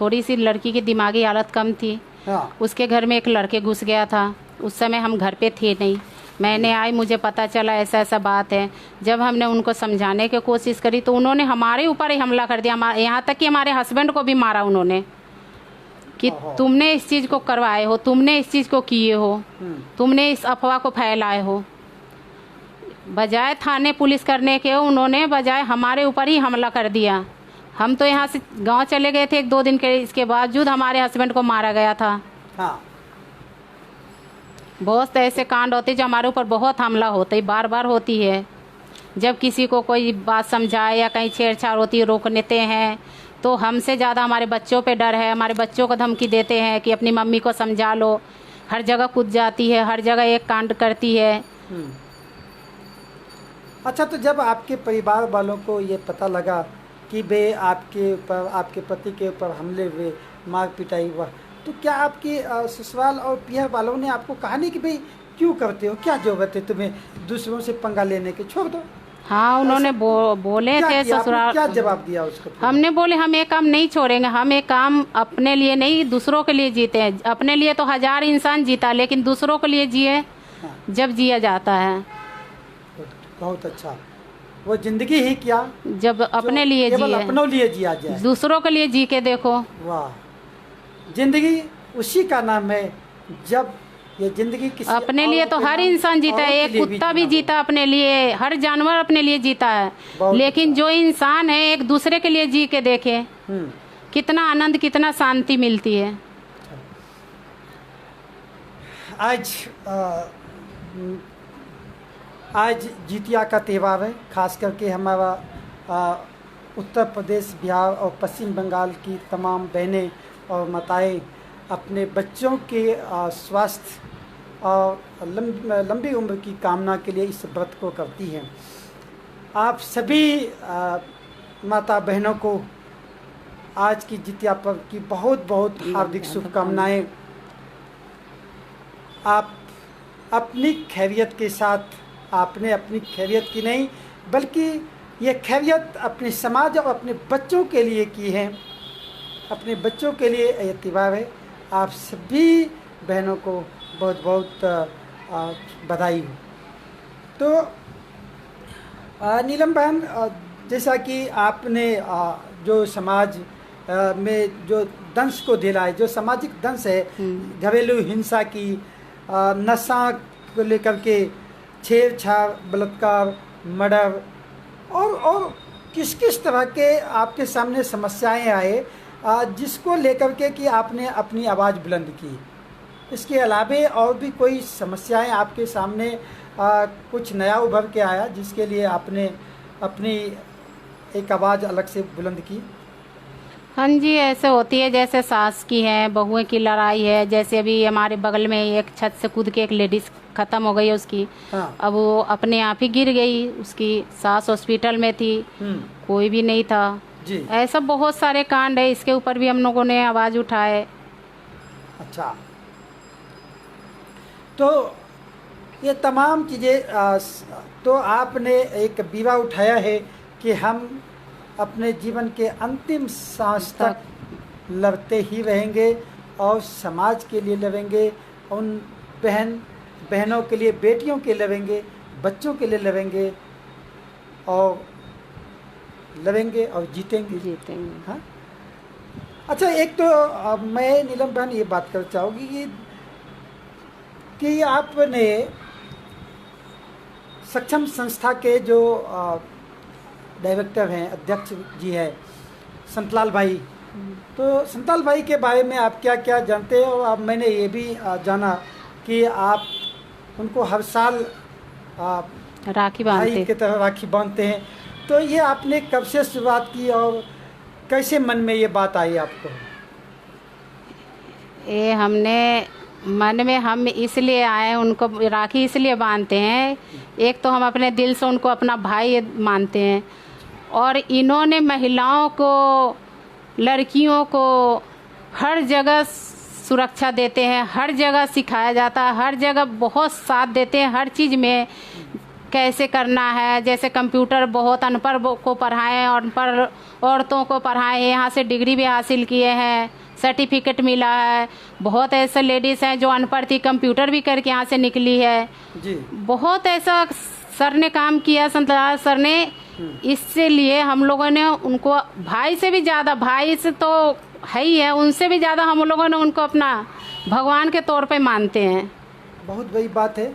थोड़ी सी लड़की की दिमागी हालत कम थी। हाँ। उसके घर में एक लड़के घुस गया था। उस समय हम घर पे थे नहीं, मैंने आई, मुझे पता चला ऐसा ऐसा बात है। जब हमने उनको समझाने की कोशिश करी तो उन्होंने हमारे ऊपर ही हमला कर दिया, यहाँ तक कि हमारे हस्बैंड को भी मारा उन्होंने कि तुमने इस चीज़ को करवाए हो, तुमने इस चीज़ को किए हो, तुमने इस अफवाह को फैलाए हो। बजाय थाने पुलिस करने के उन्होंने बजाय हमारे ऊपर ही हमला कर दिया। हम तो यहाँ से गांव चले गए थे 1-2 दिन के, इसके बावजूद हमारे हस्बैंड को मारा गया था। हाँ। बहुत ऐसे कांड होते जो हमारे ऊपर बहुत हमला होता है, बार बार होती है। जब किसी को कोई बात समझाए या कहीं छेड़छाड़ होती है, रोक देते हैं, तो हमसे ज़्यादा हमारे बच्चों पे डर है। हमारे बच्चों को धमकी देते हैं कि अपनी मम्मी को समझा लो। हर जगह कूद जाती है, हर जगह एक कांड करती है। अच्छा, तो जब आपके परिवार वालों को ये पता लगा कि बे आपके ऊपर, आपके पति के ऊपर हमले हुए, मार पिटाई हुआ, तो क्या आपके ससुराल और पियर वालों ने आपको कहा नहीं कि भाई क्यों करते हो, क्या जरूरत है तुम्हें दूसरों से पंगा लेने के, छोड़ दो? हाँ, उन्होंने बोले थे ससुराल। क्या जवाब दिया उसको? हमने बोले हम ये काम नहीं छोड़ेंगे, हम ये काम अपने लिए नहीं दूसरों के लिए जीते हैं। अपने लिए तो 1000 इंसान जीता, लेकिन दूसरों के लिए जिए। हाँ। जब जिया जाता है। बहुत अच्छा, वो जिंदगी ही क्या जब अपने लिए केवल जिए, अपनों लिए जिया जाए, दूसरों के लिए जी के देखो। वाह, जिंदगी उसी का नाम है जब ये जिंदगी किसी अपने लिए तो हर इंसान जीता है, एक कुत्ता भी जीता अपने लिए, हर जानवर अपने लिए जीता है, लेकिन जो इंसान है एक दूसरे के लिए जी के देखे, कितना आनंद, कितना शांति मिलती है। आज जितिया का त्यौहार है, खास करके हमारा उत्तर प्रदेश, बिहार और पश्चिम बंगाल की तमाम बहनें और माताएं अपने बच्चों के स्वास्थ्य और लंबी उम्र की कामना के लिए इस व्रत को करती हैं। आप सभी माता बहनों को आज की जितिया पर्व की बहुत बहुत हार्दिक शुभकामनाएं। आप अपनी खैरियत के साथ, आपने अपनी खैरियत की नहीं बल्कि ये खैरियत अपने समाज और अपने बच्चों के लिए की है, अपने बच्चों के लिए ये त्यौहार है। आप सभी बहनों को बहुत बहुत बधाई हो। तो नीलम बहन, जैसा कि आपने जो समाज में जो दंश को दिला है, जो सामाजिक दंश है, घरेलू हिंसा की, नशा को लेकर के छेड़छाड़, बलात्कार, मर्डर और किस किस तरह के आपके सामने समस्याएं आए जिसको लेकर के कि आपने अपनी आवाज़ बुलंद की, इसके अलावे और भी कोई समस्याएं आपके सामने कुछ नया उभर के आया जिसके लिए आपने अपनी एक आवाज़ अलग से बुलंद की? हाँ जी, ऐसे होती है, जैसे सास की है, बहुएं की लड़ाई है। जैसे अभी हमारे बगल में एक छत से कूद के एक लेडीज खत्म हो गई उसकी। हाँ। अब वो अपने आप ही गिर गई, उसकी सास हॉस्पिटल में थी, कोई भी नहीं था जी। ऐसा बहुत सारे कांड है, इसके ऊपर भी हम लोगों ने आवाज़ उठाए। अच्छा, तो ये तमाम चीज़ें, तो आपने एक बीड़ा उठाया है कि हम अपने जीवन के अंतिम सांस तक लड़ते ही रहेंगे और समाज के लिए लड़ेंगे। उन बहन बहनों के लिए, बेटियों के लिए लड़ेंगे, बच्चों के लिए लड़ेंगे और जीतेंगे। हाँ। अच्छा, एक तो मैं नीलम बहन ये बात करना चाहूँगी कि आपने सक्षम संस्था के जो डायरेक्टर हैं, अध्यक्ष जी हैं संतलाल भाई, तो संतलाल भाई के बारे में आप क्या क्या जानते हो? और मैंने ये भी जाना कि आप उनको हर साल राखी बांधते, भाई की तरह राखी बांधते हैं। तो ये आपने कब से शुरुआत की और कैसे मन में ये बात आई आपको? ये हमने मन में हम इसलिए आए, उनको राखी इसलिए बांधते हैं, एक तो हम अपने दिल से उनको अपना भाई मानते हैं, और इन्होंने महिलाओं को, लड़कियों को हर जगह सुरक्षा देते हैं, हर जगह सिखाया जाता है, हर जगह बहुत साथ देते हैं, हर चीज़ में कैसे करना है। जैसे कंप्यूटर बहुत अनपढ़ को पढ़ाएं, और अनपढ़ औरतों को पढ़ाएं, यहाँ से डिग्री भी हासिल किए हैं, सर्टिफिकेट मिला है। बहुत ऐसे लेडीज़ हैं जो अनपढ़ थी, कंप्यूटर भी करके यहाँ से निकली है जी। बहुत ऐसा सर ने काम किया, संतलाल सर ने। इससे लिए हम लोगों ने उनको भाई से भी ज़्यादा, भाई से तो है ही है, उनसे भी ज़्यादा हम लोगों ने उनको अपना भगवान के तौर पे मानते हैं। बहुत बड़ी बात है।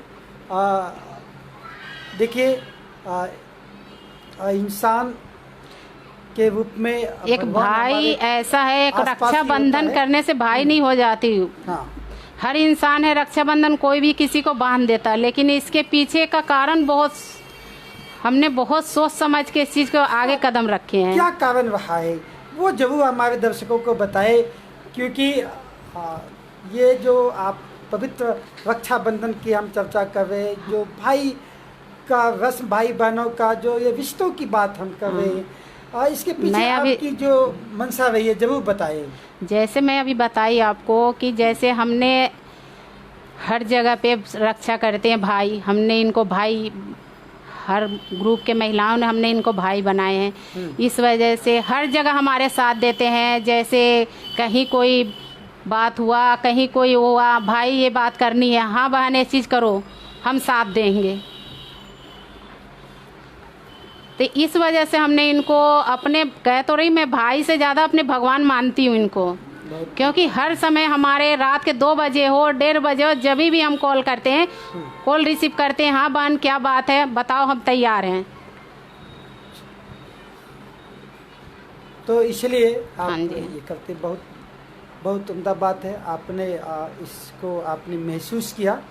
देखिए, इंसान के रूप में एक भाई ऐसा है, एक रक्षाबंधन करने से भाई नहीं हो जाती। हाँ। हर इंसान है, रक्षाबंधन कोई भी किसी को बांध देता, लेकिन इसके पीछे का कारण हमने बहुत सोच समझ के इस चीज़ को आगे कदम रखे हैं। क्या कारण रहा है वो जरूर हमारे दर्शकों को बताए, क्योंकि ये जो आप पवित्र रक्षाबंधन की हम चर्चा कर रहे हैं, जो भाई का रस्म, भाई बहनों का जो ये रिश्तों की बात हम कर रहे हैं, इसके पीछे आपकी जो मंशा रही है जरूर बताइए। जैसे मैं अभी बताई आपको कि जैसे हमने हर जगह पे रक्षा करते हैं भाई, हमने इनको भाई, हर ग्रुप के महिलाओं ने हमने इनको भाई बनाए हैं। इस वजह से हर जगह हमारे साथ देते हैं। जैसे कहीं कोई बात हुआ, कहीं कोई हुआ, भाई ये बात करनी है, हाँ बहन ये चीज़ करो, हम साथ देंगे। तो इस वजह से हमने इनको अपने, कह तो रही मैं भाई से ज़्यादा अपने भगवान मानती हूँ इनको, क्योंकि हर समय हमारे रात के 2 बजे हो, 1:30 बजे हो, जब भी हम कॉल करते हैं, कॉल रिसीव करते हैं, हाँ बहन क्या बात है बताओ, हम तैयार हैं। तो इसलिए आप हाँ ये करते, बहुत बहुत उम्दा बात है। आपने इसको आपने महसूस किया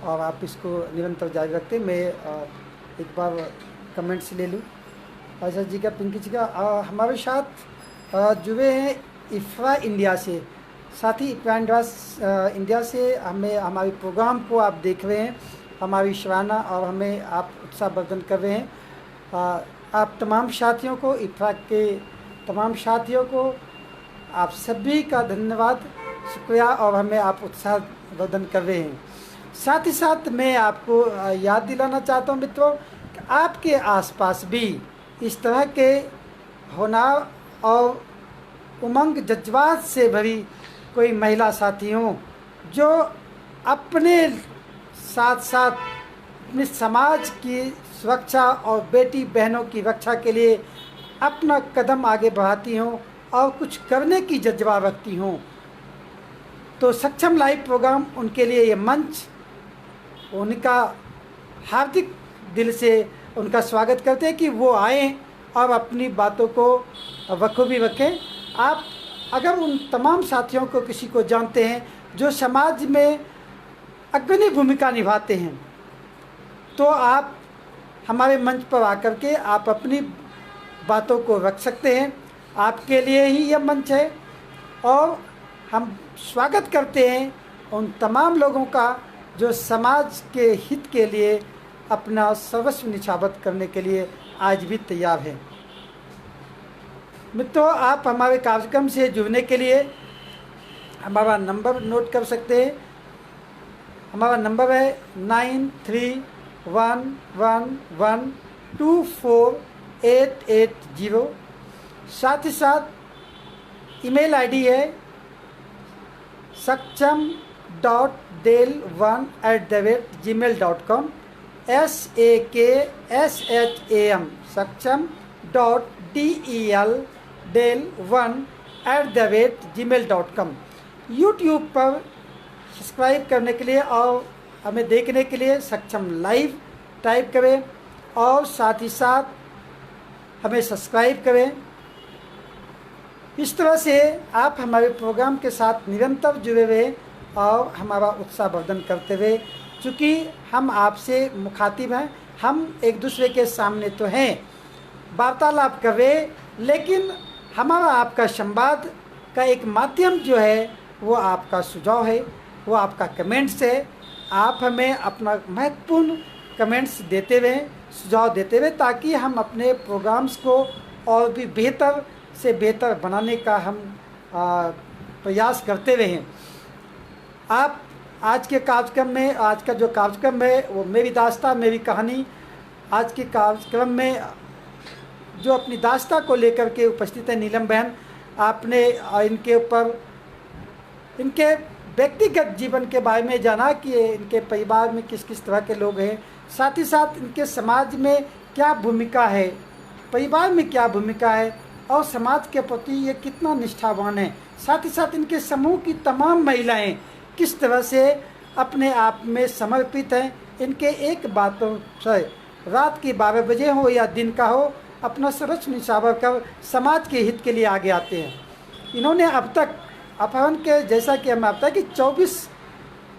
और आप इसको निरंतर जारी रखते। मैं एक बार कमेंट्स ले लूँ आशा जी का, पिंकी जी का। हमारे साथ जुड़े हैं इफ्रा इंडिया से, साथ ही इफ्रा इंडिया से हमें, हमारे प्रोग्राम को आप देख रहे हैं, हमारी सराहना और हमें आप उत्साहवर्धन कर रहे हैं। आप तमाम साथियों को, इफ्रा के तमाम साथियों को आप सभी का धन्यवाद, शुक्रिया, और हमें आप उत्साहवर्धन कर रहे हैं। साथ ही साथ मैं आपको याद दिलाना चाहता हूँ मित्रों, आपके आसपास भी इस तरह के हुनर और उमंग जज्बात से भरी कोई महिला साथी हों जो अपने साथ साथ अपने समाज की सुरक्षा और बेटी बहनों की रक्षा के लिए अपना कदम आगे बढ़ाती हों और कुछ करने की जज्बा रखती हों, तो सक्षम लाइव प्रोग्राम उनके लिए ये मंच, उनका हार्दिक दिल से उनका स्वागत करते हैं कि वो आएँ और अपनी बातों को बखूबी रखें। आप अगर उन तमाम साथियों को किसी को जानते हैं जो समाज में अग्रणी भूमिका निभाते हैं, तो आप हमारे मंच पर आकर के आप अपनी बातों को रख सकते हैं। आपके लिए ही यह मंच है और हम स्वागत करते हैं उन तमाम लोगों का जो समाज के हित के लिए अपना सर्वस्व निछावर करने के लिए आज भी तैयार है। मित्रों, आप हमारे कार्यक्रम से जुड़ने के लिए हमारा नंबर नोट कर सकते हैं। हमारा नंबर है 9311124880। साथ ही साथ ईमेल आईडी है saksham.del1@gmail.com SAKSHAM saksham.del1@gmail.com यूट्यूब पर सब्सक्राइब करने के लिए और हमें देखने के लिए सक्षम लाइव टाइप करें और साथ ही साथ हमें सब्सक्राइब करें। इस तरह से आप हमारे प्रोग्राम के साथ निरंतर जुड़े हुए और हमारा उत्साहवर्धन करते हुए, चूँकि हम आपसे मुखातिब हैं, हम एक दूसरे के सामने तो हैं, वार्तालाप कर रहे, लेकिन हमारा आपका संवाद का एक माध्यम जो है वो आपका सुझाव है, वो आपका कमेंट्स है। आप हमें अपना महत्वपूर्ण कमेंट्स देते हुए, सुझाव देते हुए, ताकि हम अपने प्रोग्राम्स को और भी बेहतर से बेहतर बनाने का हम प्रयास करते रहे हैं। आप आज के कार्यक्रम में, आज का जो कार्यक्रम है वो मेरी दास्तां मेरी कहानी, आज के कार्यक्रम में जो अपनी दास्तां को लेकर के उपस्थित है नीलम बहन, आपने इनके ऊपर इनके व्यक्तिगत जीवन के बारे में जाना कि इनके परिवार में किस किस तरह के लोग हैं, साथ ही साथ इनके समाज में क्या भूमिका है, परिवार में क्या भूमिका है और समाज के प्रति ये कितना निष्ठावान है, साथ ही साथ इनके समूह की तमाम महिलाएं किस तरह से अपने आप में समर्पित हैं। इनके एक बातों से रात के 12 बजे हो या दिन का हो, अपना सर्वस्व निछावर कर समाज के हित के लिए आगे आते हैं। इन्होंने अब तक अपहरण के, जैसा कि हमें आता है कि 24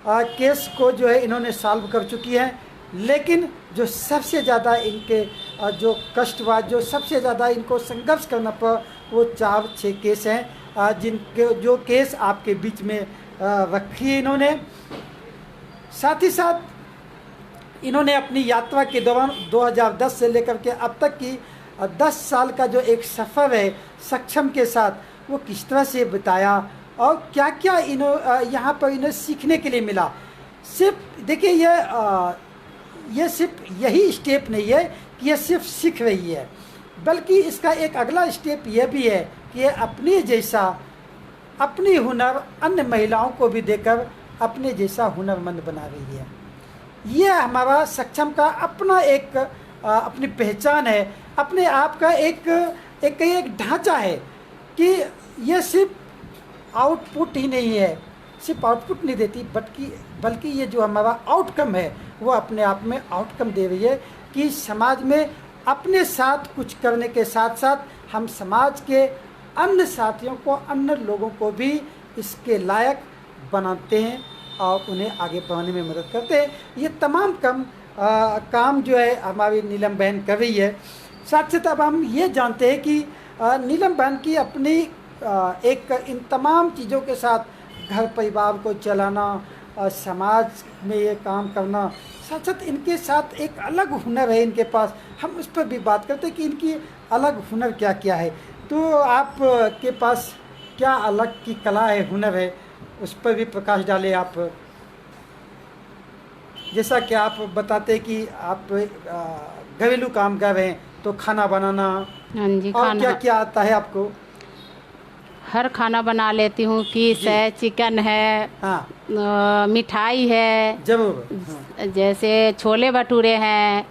केस को जो है इन्होंने सॉल्व कर चुकी हैं, लेकिन जो सबसे ज़्यादा इनके जो कष्ट हुआ, जो सबसे ज़्यादा इनको संघर्ष करना पड़ा, वो 4-6 केस हैं जिनके जो केस आपके बीच में रखी है इन्होंने। साथ ही साथ इन्होंने अपनी यात्रा के दौरान 2010 से लेकर के अब तक की 10 साल का जो एक सफ़र है सक्षम के साथ, वो किस तरह से बिताया और क्या क्या यहाँ पर इन्हें सीखने के लिए मिला। सिर्फ देखिए, ये सिर्फ यही स्टेप नहीं है कि ये सिर्फ सीख रही है, बल्कि इसका एक अगला स्टेप यह भी है कि ये अपने जैसा, अपनी हुनर अन्य महिलाओं को भी देकर अपने जैसा हुनरमंद बना रही है। ये हमारा सक्षम का अपना एक अपनी पहचान है, अपने आप का एक ढांचा है कि ये सिर्फ आउटपुट ही नहीं है, सिर्फ आउटपुट नहीं देती, बल्कि ये जो हमारा आउटकम है वो अपने आप में आउटकम दे रही है कि समाज में अपने साथ कुछ करने के साथ साथ हम समाज के अन्य साथियों को, अन्य लोगों को भी इसके लायक बनाते हैं और उन्हें आगे बढ़ाने में मदद करते हैं। ये तमाम काम जो है हमारी नीलम बहन कर रही है। साथ साथ अब हम ये जानते हैं कि नीलम बहन की अपनी एक इन तमाम चीज़ों के साथ घर परिवार को चलाना, समाज में ये काम करना, साथ साथ इनके साथ एक अलग हुनर है इनके पास। हम उस पर भी बात करते हैं कि इनकी अलग हुनर क्या क्या है। तो आप के पास क्या अलग की कला है, हुनर है, उस पर भी प्रकाश डालें आप। जैसा कि आप बताते कि आप घरेलू काम कर रहे हैं, तो खाना बनाना, हाँ जी, और खाना क्या क्या आता है आपको? हर खाना बना लेती हूँ, कीस है, चिकन है, हाँ, मिठाई है, जरूर। जैसे छोले भटूरे हैं,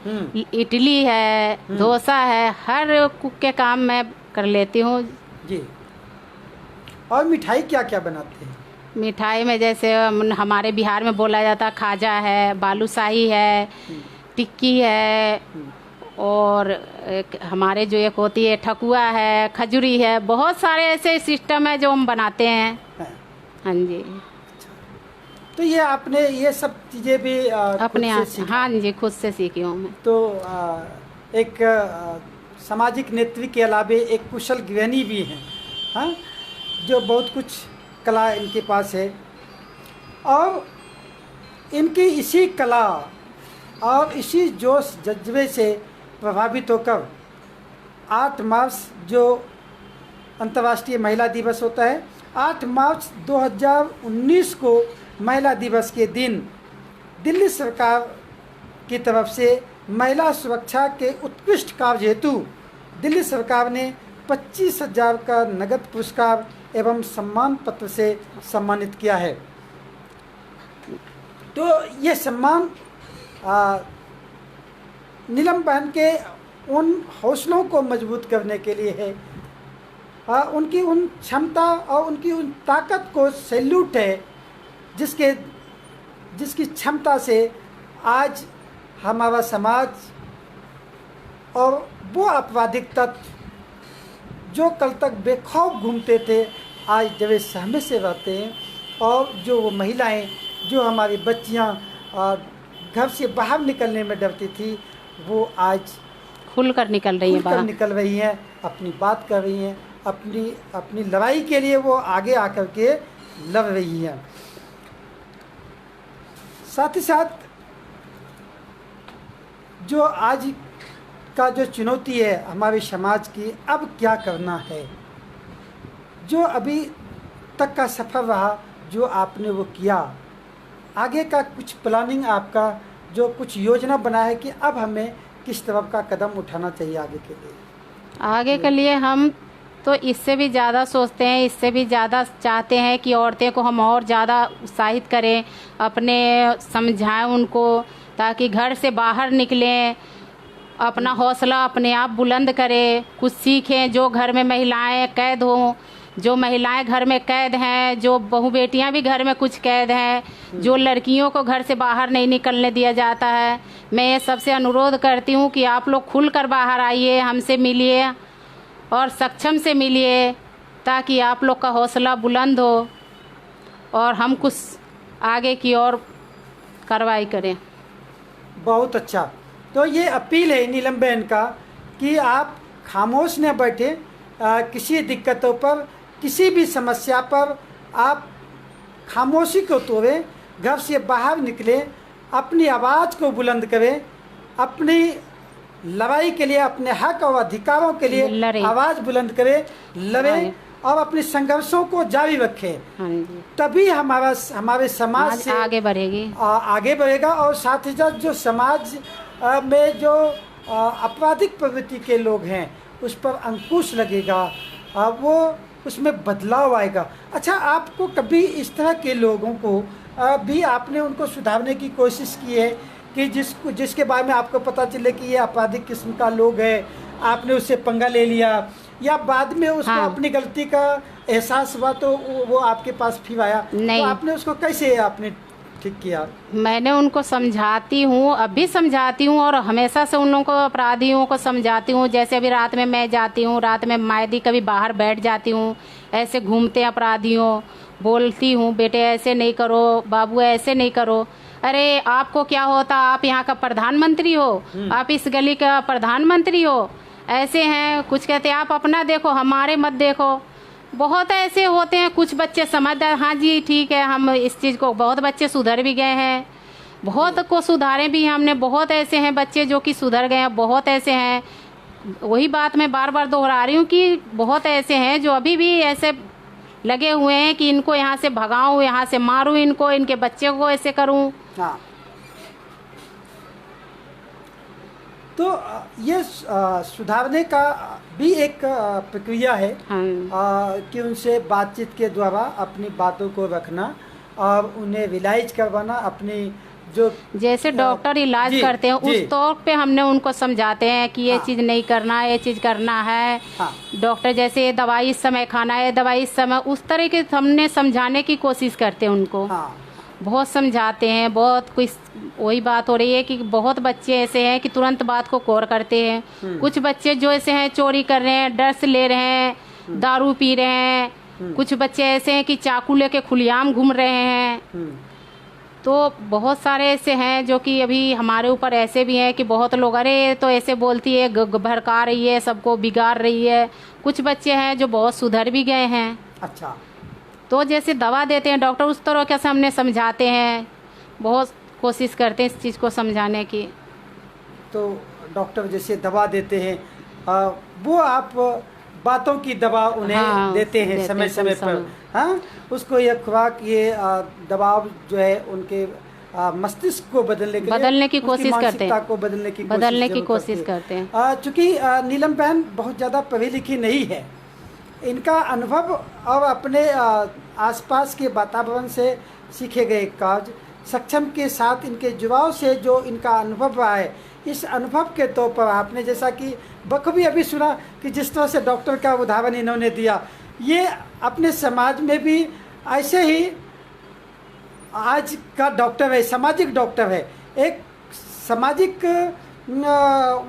इडली है, डोसा है, हर कुक के काम मैं कर लेती हूँ जी। और मिठाई क्या क्या बनाते हैं? मिठाई में जैसे हमारे बिहार में बोला जाता खाजा है, बालूशाही है, टिक्की है, और हमारे जो एक होती है ठकुआ है, खजूरी है, बहुत सारे ऐसे सिस्टम है जो हम बनाते हैं। हाँ जी। तो ये आपने ये सब चीज़ें भी अपने खुद आप, से सीखा? हाँ जी, खुद से सीखी हूँ मैं। तो एक सामाजिक नेत्री के अलावे एक कुशल गृहिणी भी हैं, हाँ, जो बहुत कुछ कला इनके पास है। और इनकी इसी कला और इसी जोश जज्बे से प्रभावित होकर 8 मार्च जो अंतर्राष्ट्रीय महिला दिवस होता है, 8 मार्च 2019 को महिला दिवस के दिन दिल्ली सरकार की तरफ से महिला सुरक्षा के उत्कृष्ट कार्य हेतु दिल्ली सरकार ने 25,000 का नगद पुरस्कार एवं सम्मान पत्र से सम्मानित किया है। तो ये सम्मान नीलम बहन के उन हौसलों को मजबूत करने के लिए है, उनकी उन क्षमता और उनकी उन ताकत को सैल्यूट है जिसकी क्षमता से आज हमारा समाज और वो आपराधिक तत्व जो कल तक बेखौफ घूमते थे आज डरे सहमे से रहते हैं, और जो वो महिलाएं जो हमारी बच्चियां घर से बाहर निकलने में डरती थी वो आज खुलकर निकल रही हैं, निकल रही हैं, अपनी बात कर रही हैं, अपनी लड़ाई के लिए वो आगे आकर के लड़ रही हैं। साथ ही साथ जो आज का जो चुनौती है हमारे समाज की, अब क्या करना है, जो अभी तक का सफ़र रहा जो आपने वो किया, आगे का कुछ प्लानिंग आपका जो कुछ योजना बना है कि अब हमें किस तरह का कदम उठाना चाहिए आगे के लिए? आगे के लिए हम तो इससे भी ज़्यादा सोचते हैं, इससे भी ज़्यादा चाहते हैं कि औरतें को हम और ज़्यादा उत्साहित करें, अपने समझाएं उनको, ताकि घर से बाहर निकलें, अपना हौसला अपने आप बुलंद करें, कुछ सीखें। जो घर में महिलाएं कैद हों, जो महिलाएं घर में कैद हैं, जो बहू बेटियां भी घर में कुछ कैद हैं, जो लड़कियों को घर से बाहर नहीं निकलने दिया जाता है, मैं ये सबसे अनुरोध करती हूँ कि आप लोग खुलकर बाहर आइए, हमसे मिलिए और सक्षम से मिलिए, ताकि आप लोग का हौसला बुलंद हो और हम कुछ आगे की ओर कार्रवाई करें। बहुत अच्छा। तो ये अपील है नीलम बहन का कि आप खामोश न बैठे, किसी दिक्कतों पर, किसी भी समस्या पर आप खामोशी को तोड़ें, घर से बाहर निकलें, अपनी आवाज़ को बुलंद करें, अपनी लड़ाई के लिए, अपने हक और अधिकारों के लिए आवाज़ बुलंद करें, लड़ें और अपने संघर्षों को जारी रखें। तभी हमारे समाज से आगे बढ़ेगा और साथ ही साथ जो समाज में जो आपराधिक प्रवृत्ति के लोग हैं उस पर अंकुश लगेगा, वो उसमें बदलाव आएगा। अच्छा, आपको कभी इस तरह के लोगों को भी आपने उनको सुधारने की कोशिश की है कि जिसके बारे में आपको पता चले कि ये आपराधिक किस्म का लोग है, आपने उससे पंगा ले लिया, या बाद में उसको अपनी गलती का एहसास हुआ तो वो आपके पास फिर आया, नहीं। तो आपने उसको कैसे आपने ठीक किया? मैंने उनको समझाती हूँ, अभी समझाती हूँ और हमेशा से उन लोगों को, अपराधियों को समझाती हूँ। जैसे अभी रात में मैं जाती हूँ, रात में मायदी कभी बाहर बैठ जाती हूँ, ऐसे घूमते अपराधियों, बोलती हूँ बेटे ऐसे नहीं करो, बाबू ऐसे नहीं करो। अरे आपको क्या होता, आप यहाँ का प्रधानमंत्री हो, आप इस गली का प्रधानमंत्री हो, ऐसे हैं। कुछ कहते आप अपना देखो, हमारे मत देखो। बहुत ऐसे होते हैं, कुछ बच्चे समझदार, हाँ जी ठीक है, हम इस चीज़ को, बहुत बच्चे सुधर भी गए हैं, बहुत को सुधारे भी हैं हमने। बहुत ऐसे हैं बच्चे जो कि सुधर गए हैं, बहुत ऐसे हैं। वही बात मैं बार बार दोहरा रही हूँ कि बहुत ऐसे हैं जो अभी भी ऐसे लगे हुए हैं कि इनको यहाँ से भगाऊं, यहाँ से मारूं, इनको, इनके बच्चे को ऐसे करूं। हाँ। तो ये सुधारने का भी एक प्रक्रिया है कि उनसे बातचीत के द्वारा अपनी बातों को रखना और उन्हें रियलाइज करवाना, अपनी जो जैसे डॉक्टर इलाज करते हैं उस तौर पे हमने उनको समझाते हैं कि ये चीज़ नहीं करना, ये चीज़ करना है। डॉक्टर जैसे दवाई इस समय खाना है, दवाई इस समय, उस तरह के हमने समझाने की कोशिश करते हैं उनको। बहुत समझाते हैं, बहुत कुछ। वही बात हो रही है कि बहुत बच्चे ऐसे हैं कि तुरंत बात को गौर करते हैं। कुछ बच्चे जो ऐसे हैं चोरी कर रहे हैं, ड्रग्स ले रहे हैं, दारू पी रहे हैं। कुछ बच्चे ऐसे हैं कि चाकू लेके खुलेआम घूम रहे हैं। तो बहुत सारे ऐसे हैं जो कि अभी हमारे ऊपर ऐसे भी हैं कि बहुत लोग, अरे तो ऐसे बोलती है, भड़का रही है, सबको बिगाड़ रही है। कुछ बच्चे हैं जो बहुत सुधर भी गए हैं। अच्छा। तो जैसे दवा देते हैं डॉक्टर, उस तरह कैसे हमने समझाते हैं, बहुत कोशिश करते हैं इस चीज़ को समझाने की। तो डॉक्टर जैसे दवा देते हैं, वो आप बातों की दवा उन्हें देते हैं समय समय पर। हाँ, उसको ये खुराक, ये दबाव जो है उनके मस्तिष्क को बदलने की कोशिश करते हैं, को बदलने की कोशिश करते हैं। चूँकि नीलम बहन बहुत ज़्यादा पढ़ी लिखी नहीं है, इनका अनुभव और अपने आसपास के वातावरण से सीखे गए कार्य सक्षम के साथ इनके जुड़ाव से जो इनका अनुभव रहा है, इस अनुभव के तौर पर आपने जैसा कि बखूबी अभी सुना कि जिस तरह से डॉक्टर का उदाहरण इन्होंने दिया, ये अपने समाज में भी ऐसे ही आज का डॉक्टर है, सामाजिक डॉक्टर है, एक सामाजिक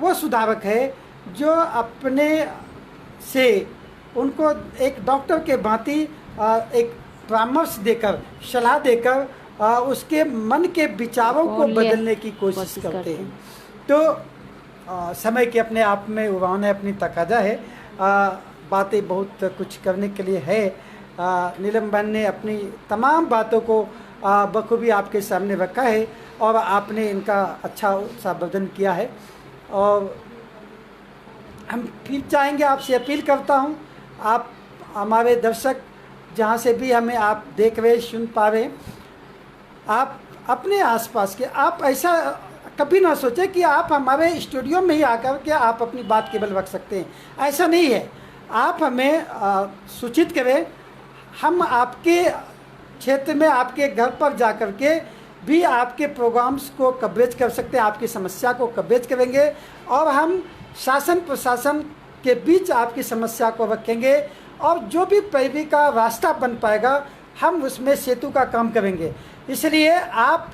वो सुधारक है जो अपने से उनको एक डॉक्टर के भांति एक परामर्श देकर, सलाह देकर उसके मन के विचारों को बदलने की कोशिश करते हैं। तो समय के अपने आप में उन्होंने अपनी तकाजा है, बातें बहुत कुछ करने के लिए है। नीलम बहन ने अपनी तमाम बातों को बखूबी आपके सामने रखा है और आपने इनका अच्छा संबोधन किया है। और हम फिर चाहेंगे, आपसे अपील करता हूँ, आप हमारे दर्शक जहाँ से भी हमें आप देख रहे सुन पा रहे, आप अपने आसपास के, आप ऐसा कभी ना सोचें कि आप हमारे स्टूडियो में ही आकर के आप अपनी बात केवल रख सकते हैं, ऐसा नहीं है। आप हमें सूचित करें, हम आपके क्षेत्र में आपके घर पर जा कर के भी आपके प्रोग्राम्स को कवरेज कर सकते हैं, आपकी समस्या को कवरेज करेंगे और हम शासन प्रशासन के बीच आपकी समस्या को रखेंगे और जो भी पैरवी का रास्ता बन पाएगा हम उसमें सेतु का काम करेंगे। इसलिए आप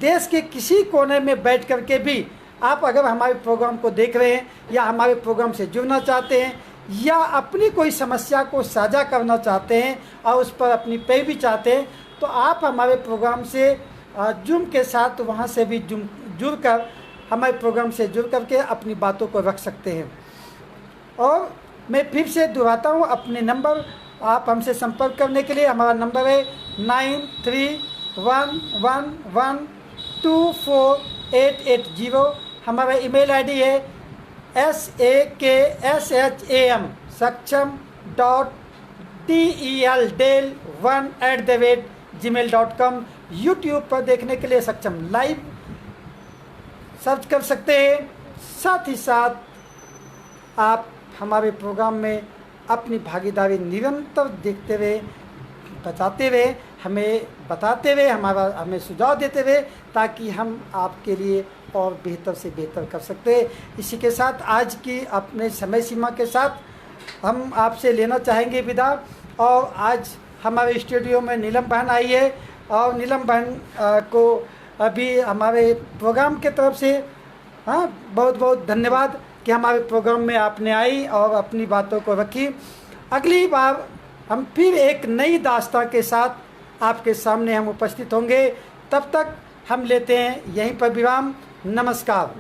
देश के किसी कोने में बैठ कर के भी आप अगर हमारे प्रोग्राम को देख रहे हैं या हमारे प्रोग्राम से जुड़ना चाहते हैं या अपनी कोई समस्या को साझा करना चाहते हैं और उस पर अपनी पैरवी चाहते हैं, तो आप हमारे प्रोग्राम से जूम के साथ वहाँ से भी जुड़ कर हमारे प्रोग्राम से जुड़ करके अपनी बातों को रख सकते हैं। और मैं फिर से दोहराता हूँ अपने नंबर, आप हमसे संपर्क करने के लिए हमारा नंबर है 9311124880। हमारा email ID है saksham.del1@gmail.com। यूट्यूब पर देखने के लिए सक्षम लाइव सर्च कर सकते हैं। साथ ही साथ आप हमारे प्रोग्राम में अपनी भागीदारी निरंतर देखते हुए, बताते हुए, हमें बताते हुए, हमें सुझाव देते हुए, ताकि हम आपके लिए और बेहतर से बेहतर कर सकते हैं। इसी के साथ आज की अपने समय सीमा के साथ हम आपसे लेना चाहेंगे विदा। और आज हमारे स्टूडियो में नीलम बहन आई है और नीलम बहन को अभी हमारे प्रोग्राम के तरफ से बहुत बहुत धन्यवाद कि हमारे प्रोग्राम में आपने आई और अपनी बातों को रखी। अगली बार हम फिर एक नई दास्तां के साथ आपके सामने हम उपस्थित होंगे। तब तक हम लेते हैं यहीं पर विराम। नमस्कार।